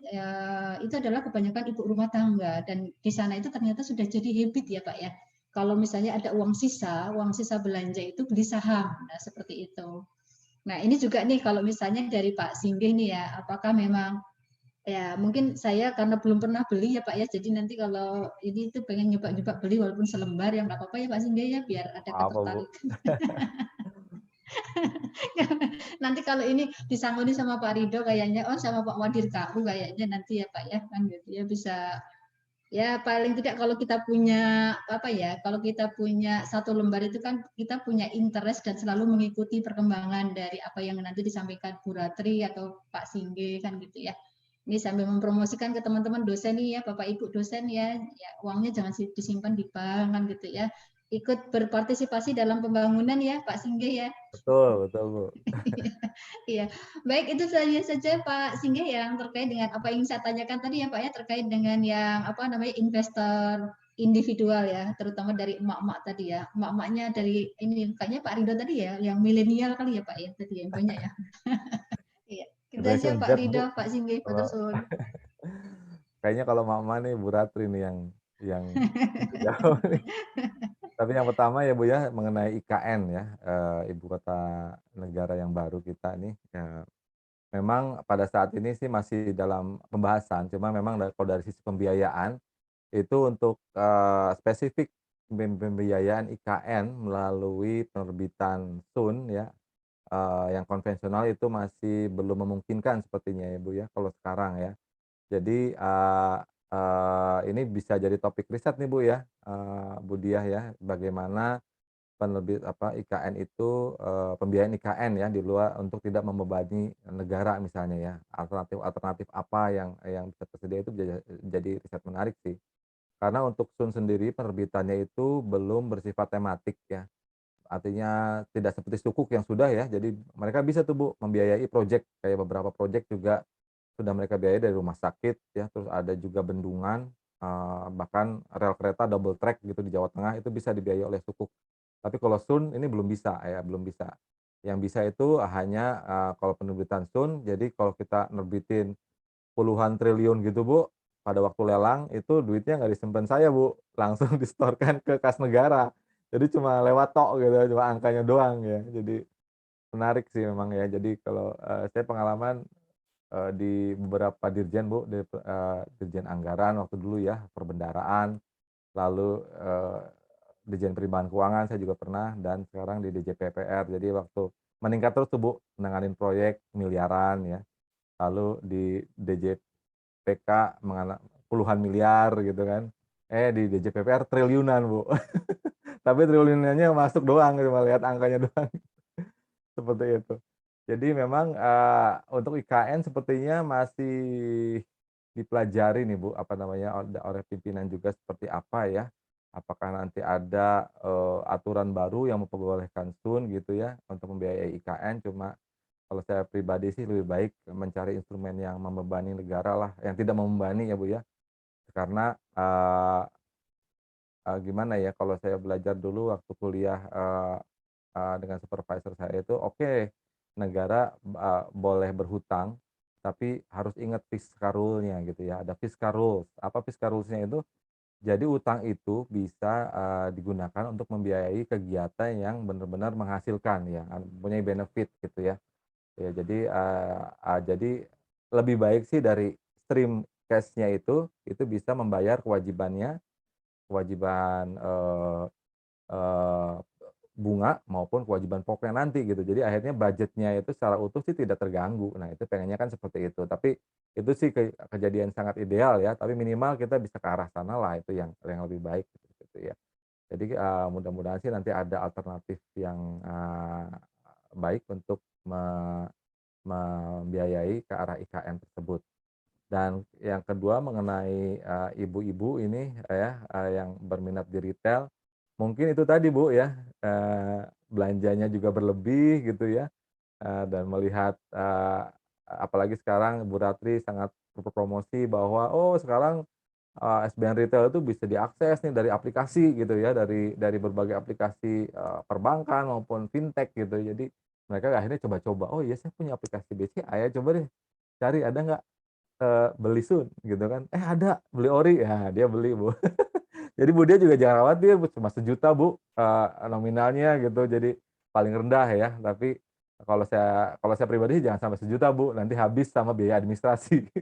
itu adalah kebanyakan ibu rumah tangga dan di sana itu ternyata sudah jadi habit ya Pak ya. Kalau misalnya ada uang sisa belanja itu beli saham, nah seperti itu. Nah ini juga nih kalau misalnya dari Pak Singgih nih ya, apakah memang ya mungkin saya karena belum pernah beli ya Pak ya, jadi nanti kalau ini tuh pengen nyoba-nyoba beli walaupun selembar ya nggak apa-apa ya Pak Singgih ya biar ada ketertarikan. Nanti kalau ini disangoni sama Pak Ridho kayaknya, oh sama Pak Wadir KU kayaknya nanti ya Pak ya kan gitu ya bisa ya paling tidak kalau kita punya apa ya kalau kita punya satu lembar itu kan kita punya interest dan selalu mengikuti perkembangan dari apa yang nanti disampaikan Bu Ratri atau Pak Singge kan gitu ya. Ini sambil mempromosikan ke teman-teman dosen nih ya Bapak Ibu dosen ya, ya uangnya jangan disimpan di bank kan gitu ya. Ikut berpartisipasi dalam pembangunan ya Pak Singge ya. Betul Bu. Iya, baik itu saja Pak Singgih yang terkait dengan apa yang saya tanyakan tadi ya Pak ya terkait dengan yang apa namanya investor individual ya, terutama dari emak-emak tadi ya, emak-emaknya dari ini kayaknya Pak Ridho tadi ya, yang milenial kali ya Pak ya tadi yang banyak ya. Iya, kita aja Pak Ridho, Pak Singgih, Pak Sun. Kayaknya kalau mama nih Bu Ratri nih yang jauh nih. Tapi yang pertama ya Bu ya mengenai IKN ya, ibu kota negara yang baru kita nih ya, memang pada saat ini sih masih dalam pembahasan, cuma memang kalau dari sisi pembiayaan itu untuk spesifik pembiayaan IKN melalui penerbitan SUN ya, yang konvensional itu masih belum memungkinkan sepertinya ya Bu ya, kalau sekarang ya. Jadi, ini bisa jadi topik riset nih Bu ya, Bu Diah ya, bagaimana IKN itu, pembiayaan IKN ya di luar untuk tidak membebani negara misalnya ya, alternatif apa yang bisa tersedia itu jadi riset menarik sih. Karena untuk SUN sendiri penerbitannya itu belum bersifat tematik ya, artinya tidak seperti sukuk yang sudah ya, jadi mereka bisa tuh Bu membiayai projek, kayak beberapa projek juga sudah mereka biayai dari rumah sakit ya, terus ada juga bendungan, bahkan rel kereta double track gitu di Jawa Tengah itu bisa dibiayai oleh sukuk. Tapi kalau SUN ini belum bisa ya, belum bisa. Yang bisa itu hanya, kalau penerbitan SUN, jadi kalau kita nerbitin puluhan triliun gitu Bu, pada waktu lelang itu duitnya nggak disimpan saya Bu, langsung disetorkan ke kas negara. Jadi cuma lewat tok gitu, cuma angkanya doang ya. Jadi menarik sih memang ya. Jadi kalau, saya pengalaman, di beberapa dirjen Bu, dirjen anggaran waktu dulu ya, perbendaharaan, lalu, Dirjen Perimbangan Keuangan saya juga pernah dan sekarang di DJPPR. Jadi waktu meningkat terus tuh Bu, nanganin proyek miliaran ya, lalu di DJPK puluhan miliar gitu kan, di DJPPR triliunan Bu. Tapi triliunannya masuk doang, cuma lihat angkanya doang, seperti itu. Jadi memang, untuk IKN sepertinya masih dipelajari nih Bu, apa namanya, oleh pimpinan juga seperti apa ya. Apakah nanti ada, aturan baru yang memperbolehkan SUN gitu ya, untuk membiayai IKN, cuma kalau saya pribadi sih lebih baik mencari instrumen yang membebani negara lah, yang tidak membebani ya Bu ya. Karena, gimana ya, kalau saya belajar dulu waktu kuliah, dengan supervisor saya itu, oke, negara, boleh berhutang, tapi harus ingat fiscal rule-nya gitu ya, ada fiscal rules. Apa fiscal rules-nya itu? Jadi utang itu bisa, digunakan untuk membiayai kegiatan yang benar-benar menghasilkan ya, mempunyai benefit gitu ya. Ya jadi, jadi lebih baik sih dari stream cash-nya itu bisa membayar kewajibannya, kewajiban, eee, bunga maupun kewajiban pokoknya nanti gitu. Jadi akhirnya budgetnya itu secara utuh sih tidak terganggu. Nah itu pengennya kan seperti itu. Tapi itu sih kejadian sangat ideal ya, tapi minimal kita bisa ke arah sana lah, itu yang lebih baik gitu ya. Jadi, mudah-mudahan sih nanti ada alternatif yang, baik untuk membiayai ke arah IKN tersebut. Dan yang kedua mengenai, ibu-ibu ini ya, yang berminat di retail, mungkin itu tadi Bu ya, belanjanya juga berlebih gitu ya, dan melihat, apalagi sekarang Bu Ratri sangat berpromosi bahwa, oh sekarang, SBN Retail itu bisa diakses nih dari aplikasi gitu ya, dari berbagai aplikasi, perbankan maupun fintech gitu. Jadi mereka akhirnya coba-coba, "Oh iya saya punya aplikasi BCA ya, coba deh cari ada nggak, beli Sun," gitu kan, ada, beli ori, ya dia beli Bu. Jadi Bu dia juga jangan khawatir, Bu, cuma Rp1.000.000 Bu, nominalnya gitu, jadi paling rendah ya. Tapi kalau saya pribadi sih jangan sampai 1.000.000 Bu, nanti habis sama biaya administrasi.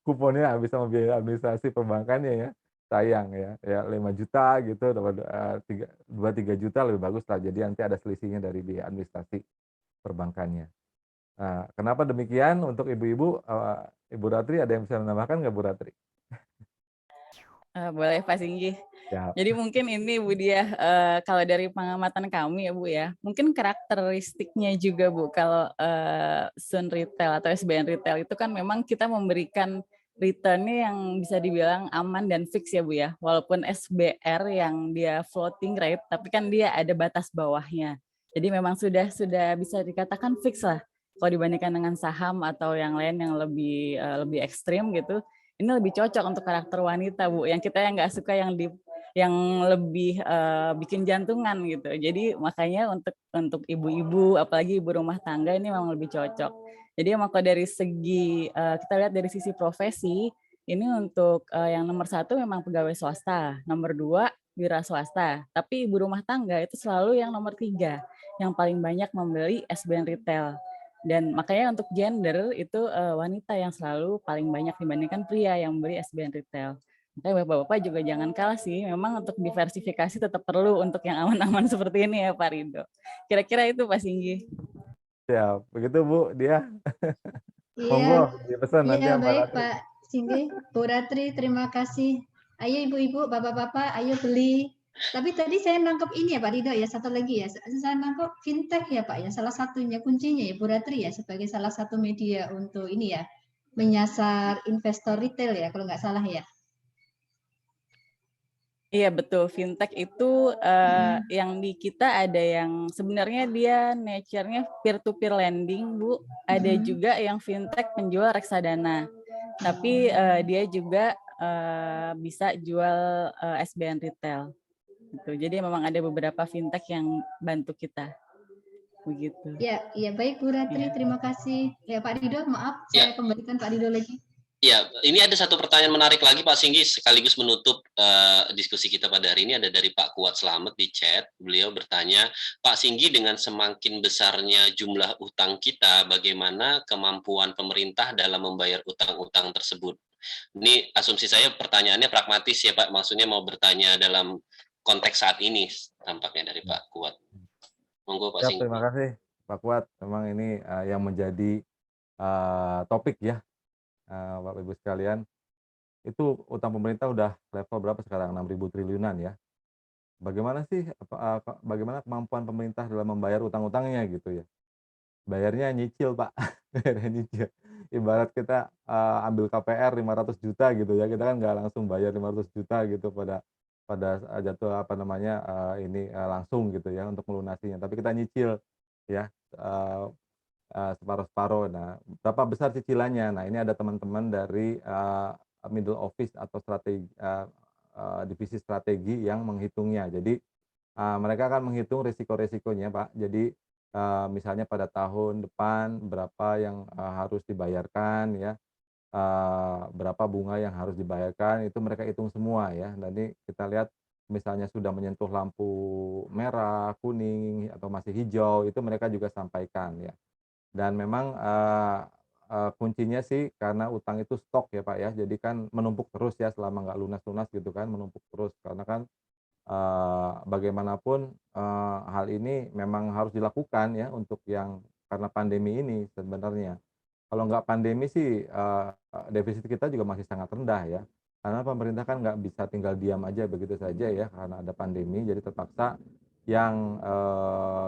Kuponnya habis sama biaya administrasi perbankannya ya, sayang ya. Ya 5.000.000 gitu dapat, 2, 3 juta lebih bagus lah, jadi nanti ada selisihnya dari biaya administrasi perbankannya. Nah, kenapa demikian untuk ibu-ibu, Ibu Ratri ada yang bisa menambahkan nggak Bu Ratri? Boleh Pak Singgi. Ya. Jadi mungkin ini Bu Diah, kalau dari pengamatan kami ya Bu ya, mungkin karakteristiknya juga Bu, kalau, Sun Retail atau SBN Retail itu kan memang kita memberikan return-nya yang bisa dibilang aman dan fix ya Bu ya. Walaupun SBR yang dia floating rate, tapi kan dia ada batas bawahnya. Jadi memang sudah bisa dikatakan fix lah, kalau dibandingkan dengan saham atau yang lain yang lebih ekstrim gitu. Ini lebih cocok untuk karakter wanita Bu, yang kita yang nggak suka yang lebih, bikin jantungan gitu. Jadi makanya untuk ibu-ibu, apalagi ibu rumah tangga ini memang lebih cocok. Jadi emang kalau dari segi, kita lihat dari sisi profesi, ini untuk, yang nomor 1 memang pegawai swasta, nomor 2 wira swasta, tapi ibu rumah tangga itu selalu yang nomor 3, yang paling banyak membeli SBN Retail. Dan makanya untuk gender itu, wanita yang selalu paling banyak dibandingkan pria yang membeli SBN Retail. Makanya Bapak-Bapak juga jangan kalah sih, memang untuk diversifikasi tetap perlu untuk yang aman-aman seperti ini ya Pak Rido. Kira-kira itu Pak Singgi. Siap, begitu Bu Dia. Iya, Monggo dipesan nanti iya yang Mbak baik Ratri. Pak Singgi, Bu Ratri, terima kasih. Ayo ibu-ibu, bapak-bapak, ayo beli. Tapi tadi saya nangkep ini ya Pak Rido ya, satu lagi ya. Saya nangkep fintech ya Pak ya, salah satunya kuncinya ya Bu Ratri ya, sebagai salah satu media untuk ini ya, menyasar investor retail ya, kalau nggak salah ya. Iya betul, fintech itu yang di kita ada yang sebenarnya dia nature-nya peer-to-peer lending, Bu. Ada juga yang fintech penjual reksadana. Tapi dia juga bisa jual SBN retail. Gitu. Jadi memang ada beberapa fintech yang bantu kita. Begitu. Ya, ya baik Bu Ratri, Ya. terima kasih. Ya Pak Rido, maaf Ya. saya kembalikan Pak Rido lagi. Ya, ini ada satu pertanyaan menarik lagi Pak Singgi sekaligus menutup diskusi kita pada hari ini. Ada dari Pak Kuat Selamat di chat. Beliau bertanya, Pak Singgi dengan semakin besarnya jumlah utang kita, bagaimana kemampuan pemerintah dalam membayar utang-utang tersebut? Ini asumsi saya pertanyaannya pragmatis ya Pak, maksudnya mau bertanya dalam konteks saat ini tampaknya dari Pak Kuat. Monggo Pak Singgi. Terima kasih Pak Kuat. Memang ini yang menjadi topik ya, Bapak Ibu sekalian. Itu utang pemerintah udah level berapa sekarang? 6.000 triliunan ya. Bagaimana sih, bagaimana kemampuan pemerintah dalam membayar utang-utangnya gitu ya? Bayarnya nyicil Pak, bayarnya nyicil. Ibarat kita ambil KPR 500 juta gitu ya, kita kan nggak langsung bayar 500 juta gitu pada jatuh apa namanya langsung gitu ya untuk melunasinya, tapi kita nyicil ya separuh-separuh. Nah, berapa besar cicilannya? Nah, ini ada teman-teman dari middle office atau divisi strategi yang menghitungnya. Jadi mereka akan menghitung risiko-risikonya Pak. Jadi misalnya pada tahun depan berapa yang harus dibayarkan ya, berapa bunga yang harus dibayarkan, itu mereka hitung semua ya. Nanti kita lihat misalnya sudah menyentuh lampu merah, kuning, atau masih hijau, itu mereka juga sampaikan ya. Dan memang kuncinya sih karena utang itu stok ya Pak ya, jadi kan menumpuk terus ya selama nggak lunas-lunas gitu kan, menumpuk terus. Karena kan bagaimanapun hal ini memang harus dilakukan ya untuk yang karena pandemi ini sebenarnya. Kalau nggak pandemi sih defisit kita juga masih sangat rendah ya. Karena pemerintah kan nggak bisa tinggal diam aja begitu saja ya karena ada pandemi, jadi terpaksa yang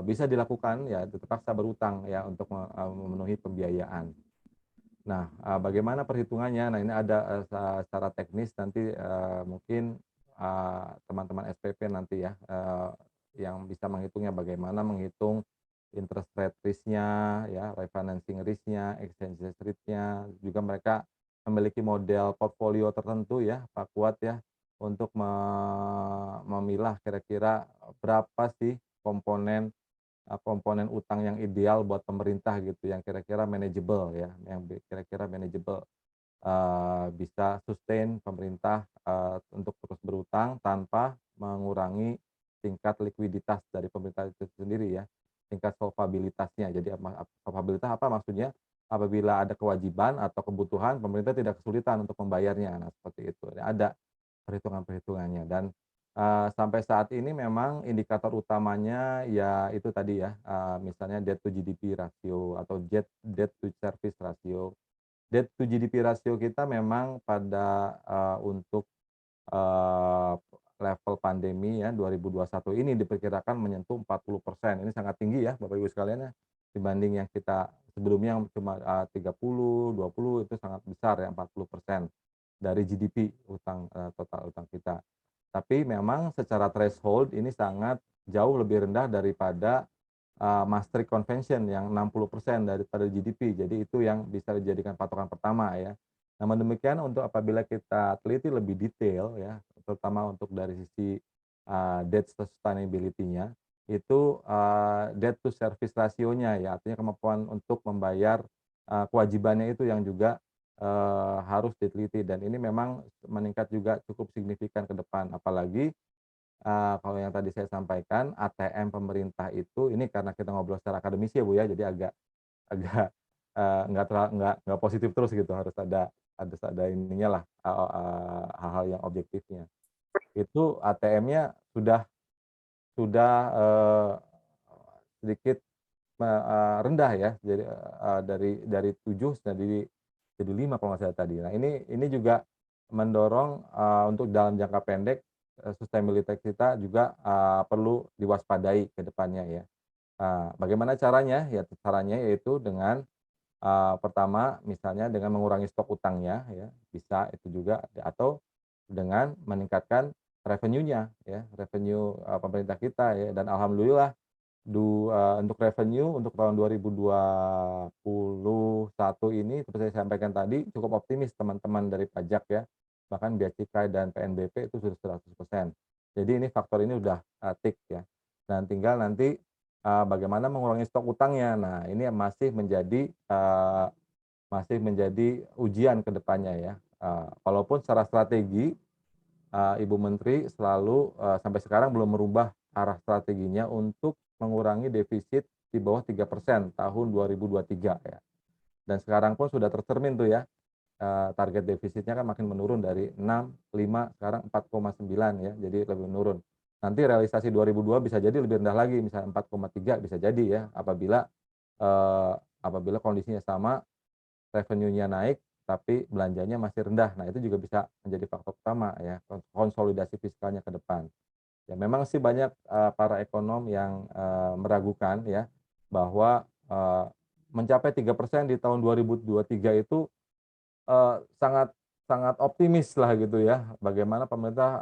bisa dilakukan ya terpaksa berutang ya untuk memenuhi pembiayaan. Nah, bagaimana perhitungannya? Nah, ini ada secara teknis nanti mungkin teman-teman SPP nanti ya yang bisa menghitungnya, bagaimana menghitung interest rate risk-nya, ya, refinancing risk-nya, exchange rate-nya, juga mereka memiliki model portfolio tertentu ya, Pak Kuat ya, untuk memilah kira-kira berapa sih komponen utang yang ideal buat pemerintah gitu, yang kira-kira manageable ya, yang kira-kira manageable, bisa sustain pemerintah untuk terus berutang tanpa mengurangi tingkat likuiditas dari pemerintah itu sendiri ya, tingkat solvabilitasnya. Jadi solvabilitas apa maksudnya? Apabila ada kewajiban atau kebutuhan, pemerintah tidak kesulitan untuk membayarnya. Nah, seperti itu. Ada perhitungan-perhitungannya dan sampai saat ini memang indikator utamanya ya itu tadi ya, misalnya debt to GDP ratio atau debt to service ratio. Debt to GDP ratio kita memang pada untuk level pandemi ya 2021 ini diperkirakan menyentuh 40%. Ini sangat tinggi ya Bapak Ibu sekalian ya, dibanding yang kita sebelumnya yang cuma 30, 20 itu sangat besar ya 40% dari GDP total utang kita. Tapi memang secara threshold ini sangat jauh lebih rendah daripada Maastricht Convention yang 60% daripada GDP. Jadi itu yang bisa dijadikan patokan pertama ya. Namun demikian untuk apabila kita teliti lebih detail ya, terutama untuk dari sisi debt sustainability-nya, itu debt to service ratio-nya ya, artinya kemampuan untuk membayar kewajibannya itu yang juga harus diteliti dan ini memang meningkat juga cukup signifikan ke depan. Apalagi kalau yang tadi saya sampaikan ATM pemerintah itu ini karena kita ngobrol secara akademis ya Bu ya, jadi agak agak nggak positif terus gitu, harus ada ada ininya lah, hal-hal yang objektifnya. Itu ATM-nya sudah sedikit rendah ya, jadi dari 7 jadi 5 kalau nggak salah tadi. Nah ini juga mendorong untuk dalam jangka pendek sustainability kita juga perlu diwaspadai ke depannya ya. Bagaimana caranya? Ya caranya yaitu dengan pertama misalnya dengan mengurangi stok utangnya ya, bisa itu juga atau dengan meningkatkan revenue-nya ya, revenue pemerintah kita ya, dan alhamdulillah untuk revenue untuk tahun 2021 ini seperti saya sampaikan tadi cukup optimis teman-teman dari pajak ya, bahkan bea cukai dan PNBP itu sudah 100%. Jadi ini faktor ini udah tick ya, dan tinggal nanti bagaimana mengurangi stok utangnya. Nah ini masih menjadi ujian ke depannya ya, walaupun secara strategi Ibu Menteri selalu sampai sekarang belum merubah arah strateginya untuk mengurangi defisit di bawah 3% tahun 2023 ya. Dan sekarang pun sudah tercermin tuh ya, target defisitnya kan makin menurun dari 6, 5, sekarang 4,9 ya, jadi lebih menurun. Nanti realisasi 2002 bisa jadi lebih rendah lagi, misalnya 4,3 bisa jadi ya, apabila kondisinya sama, revenue-nya naik, tapi belanjanya masih rendah. Nah, itu juga bisa menjadi faktor utama ya, konsolidasi fiskalnya ke depan. Ya memang sih banyak para ekonom yang meragukan ya, bahwa mencapai 3% di tahun 2023 itu sangat sangat optimis lah gitu ya. Bagaimana pemerintah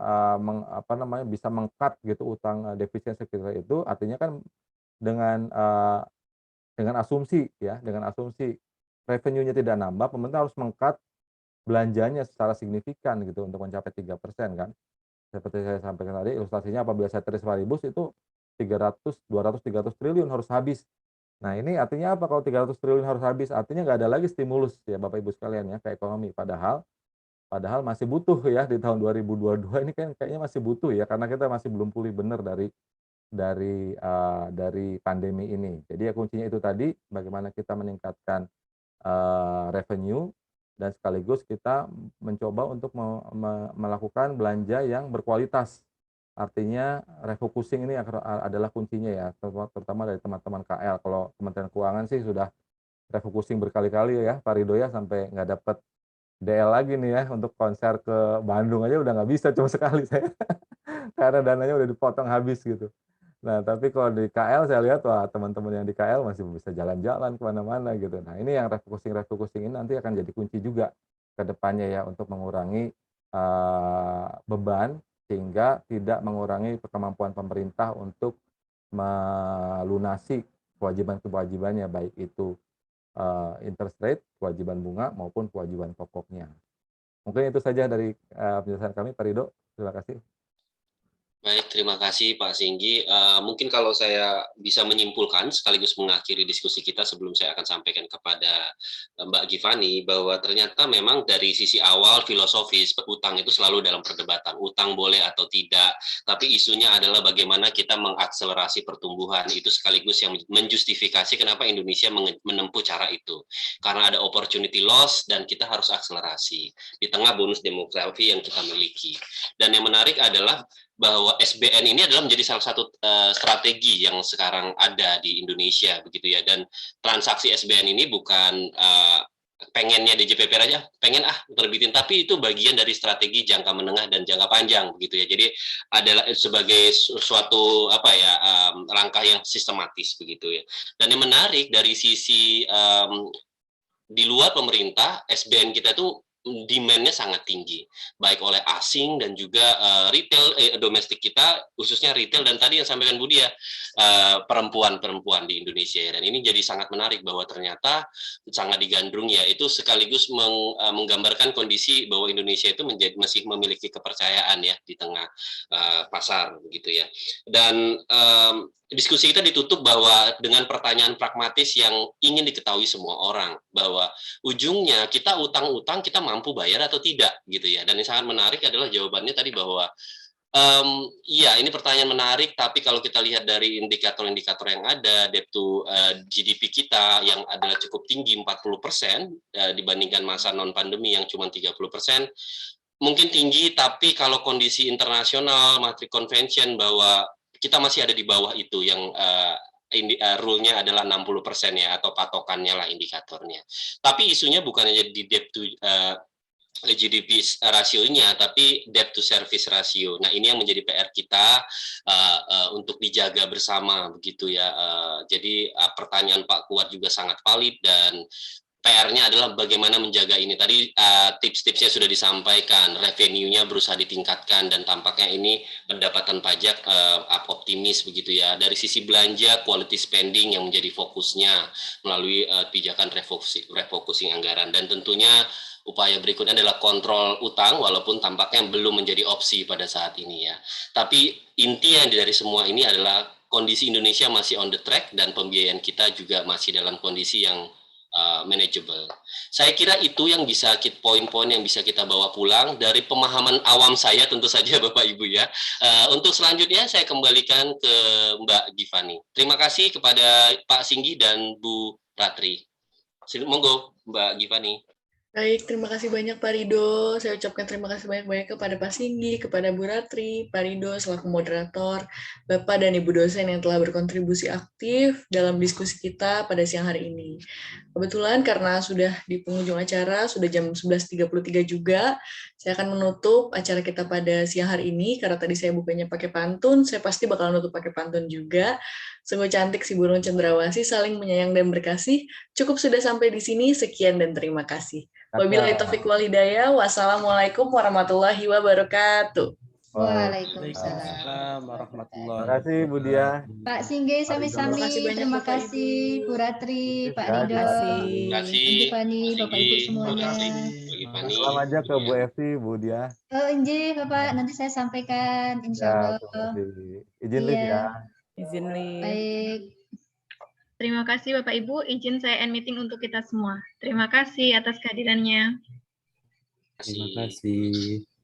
bisa meng-cut gitu utang defisit sekitar itu, artinya kan dengan asumsi ya, dengan asumsi revenue-nya tidak nambah, pemerintah harus meng-cut belanjanya secara signifikan gitu untuk mencapai 3% kan. Seperti saya sampaikan tadi, ilustrasinya apabila ceteris paribus itu 300, 200, 300 triliun harus habis. Nah ini artinya apa kalau 300 triliun harus habis? Artinya nggak ada lagi stimulus ya Bapak Ibu sekalian ya ke ekonomi. Padahal masih butuh ya di tahun 2022 ini kan kayaknya masih butuh ya karena kita masih belum pulih benar dari pandemi ini. Jadi ya kuncinya itu tadi bagaimana kita meningkatkan revenue dan sekaligus kita mencoba untuk melakukan belanja yang berkualitas. Artinya refocusing ini adalah kuncinya ya, terutama dari teman-teman KL. Kalau Kementerian Keuangan sih sudah refocusing berkali-kali ya, Pak Ridho ya, sampai nggak dapat DL lagi nih ya, untuk konser ke Bandung aja udah nggak bisa, cuma sekali saya, karena dananya udah dipotong habis gitu. Nah, tapi kalau di KL saya lihat, wah teman-teman yang di KL masih bisa jalan-jalan kemana-mana gitu. Nah, ini yang refocusing ini nanti akan jadi kunci juga ke depannya ya untuk mengurangi beban sehingga tidak mengurangi kemampuan pemerintah untuk melunasi kewajiban-kewajibannya baik itu interest rate, kewajiban bunga maupun kewajiban pokoknya. Mungkin itu saja dari penjelasan kami, Pak Ridho. Terima kasih. Baik, terima kasih Pak Singgi. Mungkin kalau saya bisa menyimpulkan sekaligus mengakhiri diskusi kita sebelum saya akan sampaikan kepada Mbak Givani, bahwa ternyata memang dari sisi awal filosofis utang itu selalu dalam perdebatan. Utang boleh atau tidak, tapi isunya adalah bagaimana kita mengakselerasi pertumbuhan. Itu sekaligus yang menjustifikasi kenapa Indonesia menempuh cara itu. Karena ada opportunity loss dan kita harus akselerasi di tengah bonus demografi yang kita miliki. Dan yang menarik adalah bahwa SBN ini adalah menjadi salah satu strategi yang sekarang ada di Indonesia begitu ya, dan transaksi SBN ini bukan pengennya DJPP aja pengen terbitin, tapi itu bagian dari strategi jangka menengah dan jangka panjang begitu ya. Jadi adalah sebagai suatu langkah yang sistematis begitu ya. Dan yang menarik dari sisi di luar pemerintah, SBN kita tuh demand-nya sangat tinggi, baik oleh asing dan juga retail domestik kita, khususnya retail, dan tadi yang sampaikan Budi ya, perempuan-perempuan di Indonesia. Dan ini jadi sangat menarik bahwa ternyata sangat digandrung ya, itu sekaligus menggambarkan kondisi bahwa Indonesia itu masih memiliki kepercayaan ya di tengah pasar begitu ya. Dan diskusi kita ditutup bahwa dengan pertanyaan pragmatis yang ingin diketahui semua orang, bahwa ujungnya kita utang-utang kita mampu bayar atau tidak gitu ya. Dan yang sangat menarik adalah jawabannya tadi bahwa Iya, ini pertanyaan menarik, tapi kalau kita lihat dari indikator-indikator yang ada, debt to GDP kita yang adalah cukup tinggi 40% dibandingkan masa non-pandemi yang cuma 30%, mungkin tinggi, tapi kalau kondisi internasional, Maastricht Convention bahwa kita masih ada di bawah itu yang rule-nya adalah 60% ya, atau patokannya lah indikatornya. Tapi isunya bukan hanya di debt to GDP rasionya, tapi debt to service ratio. Nah, ini yang menjadi PR kita untuk dijaga bersama, begitu ya. Jadi pertanyaan Pak Kuat juga sangat valid dan PR-nya adalah bagaimana menjaga ini. Tadi tips-tipsnya sudah disampaikan, revenue-nya berusaha ditingkatkan dan tampaknya ini pendapatan pajak optimis begitu ya. Dari sisi belanja, quality spending yang menjadi fokusnya melalui kebijakan refocusing anggaran, dan tentunya upaya berikutnya adalah kontrol utang, walaupun tampaknya belum menjadi opsi pada saat ini ya. Tapi inti dari semua ini adalah kondisi Indonesia masih on the track dan pembiayaan kita juga masih dalam kondisi yang manageable. Saya kira itu yang bisa poin-poin yang bisa kita bawa pulang dari pemahaman awam saya, tentu saja Bapak Ibu ya. Untuk selanjutnya saya kembalikan ke Mbak Givani. Terima kasih kepada Pak Singgi dan Bu Ratri. Monggo Mbak Givani. Baik, terima kasih banyak Pak Rido. Saya ucapkan terima kasih banyak-banyak kepada Pak Singgi, kepada Bu Ratri, Pak Rido selaku moderator, Bapak dan Ibu dosen yang telah berkontribusi aktif dalam diskusi kita pada siang hari ini. Kebetulan karena sudah di penghujung acara, sudah jam 11.33 juga, saya akan menutup acara kita pada siang hari ini, karena tadi saya bukanya pakai pantun, saya pasti bakal nutup pakai pantun juga. Sungguh cantik si burung cendrawasih, saling menyayang dan berkasih. Cukup sudah sampai di sini, sekian dan terima kasih. Wabillahi taufiq wal hidayah. Wassalamualaikum warahmatullahi wabarakatuh. Waalaikumsalam Terima warahmatullahi kasih Bu Dia. Pak Singgi sami-sami, Terima kasih banyak, terima Bapak, kasih Ibu. Bu Ratri, Pak Terima Rido, kasih. Terima kasih. Ibu Fani, Bapak Ibu Singgi, semuanya. Bagi Fani. Salam aja ke Bu Evi, Bu Dia. Oh, Inji, Bapak, nanti saya sampaikan, insya Ya, Allah. terima kasih. Izin live Iya, ya. Izin live. baik. Terima kasih Bapak Ibu, izin saya end meeting untuk kita semua. Terima kasih atas kehadirannya. Terima Terima kasih.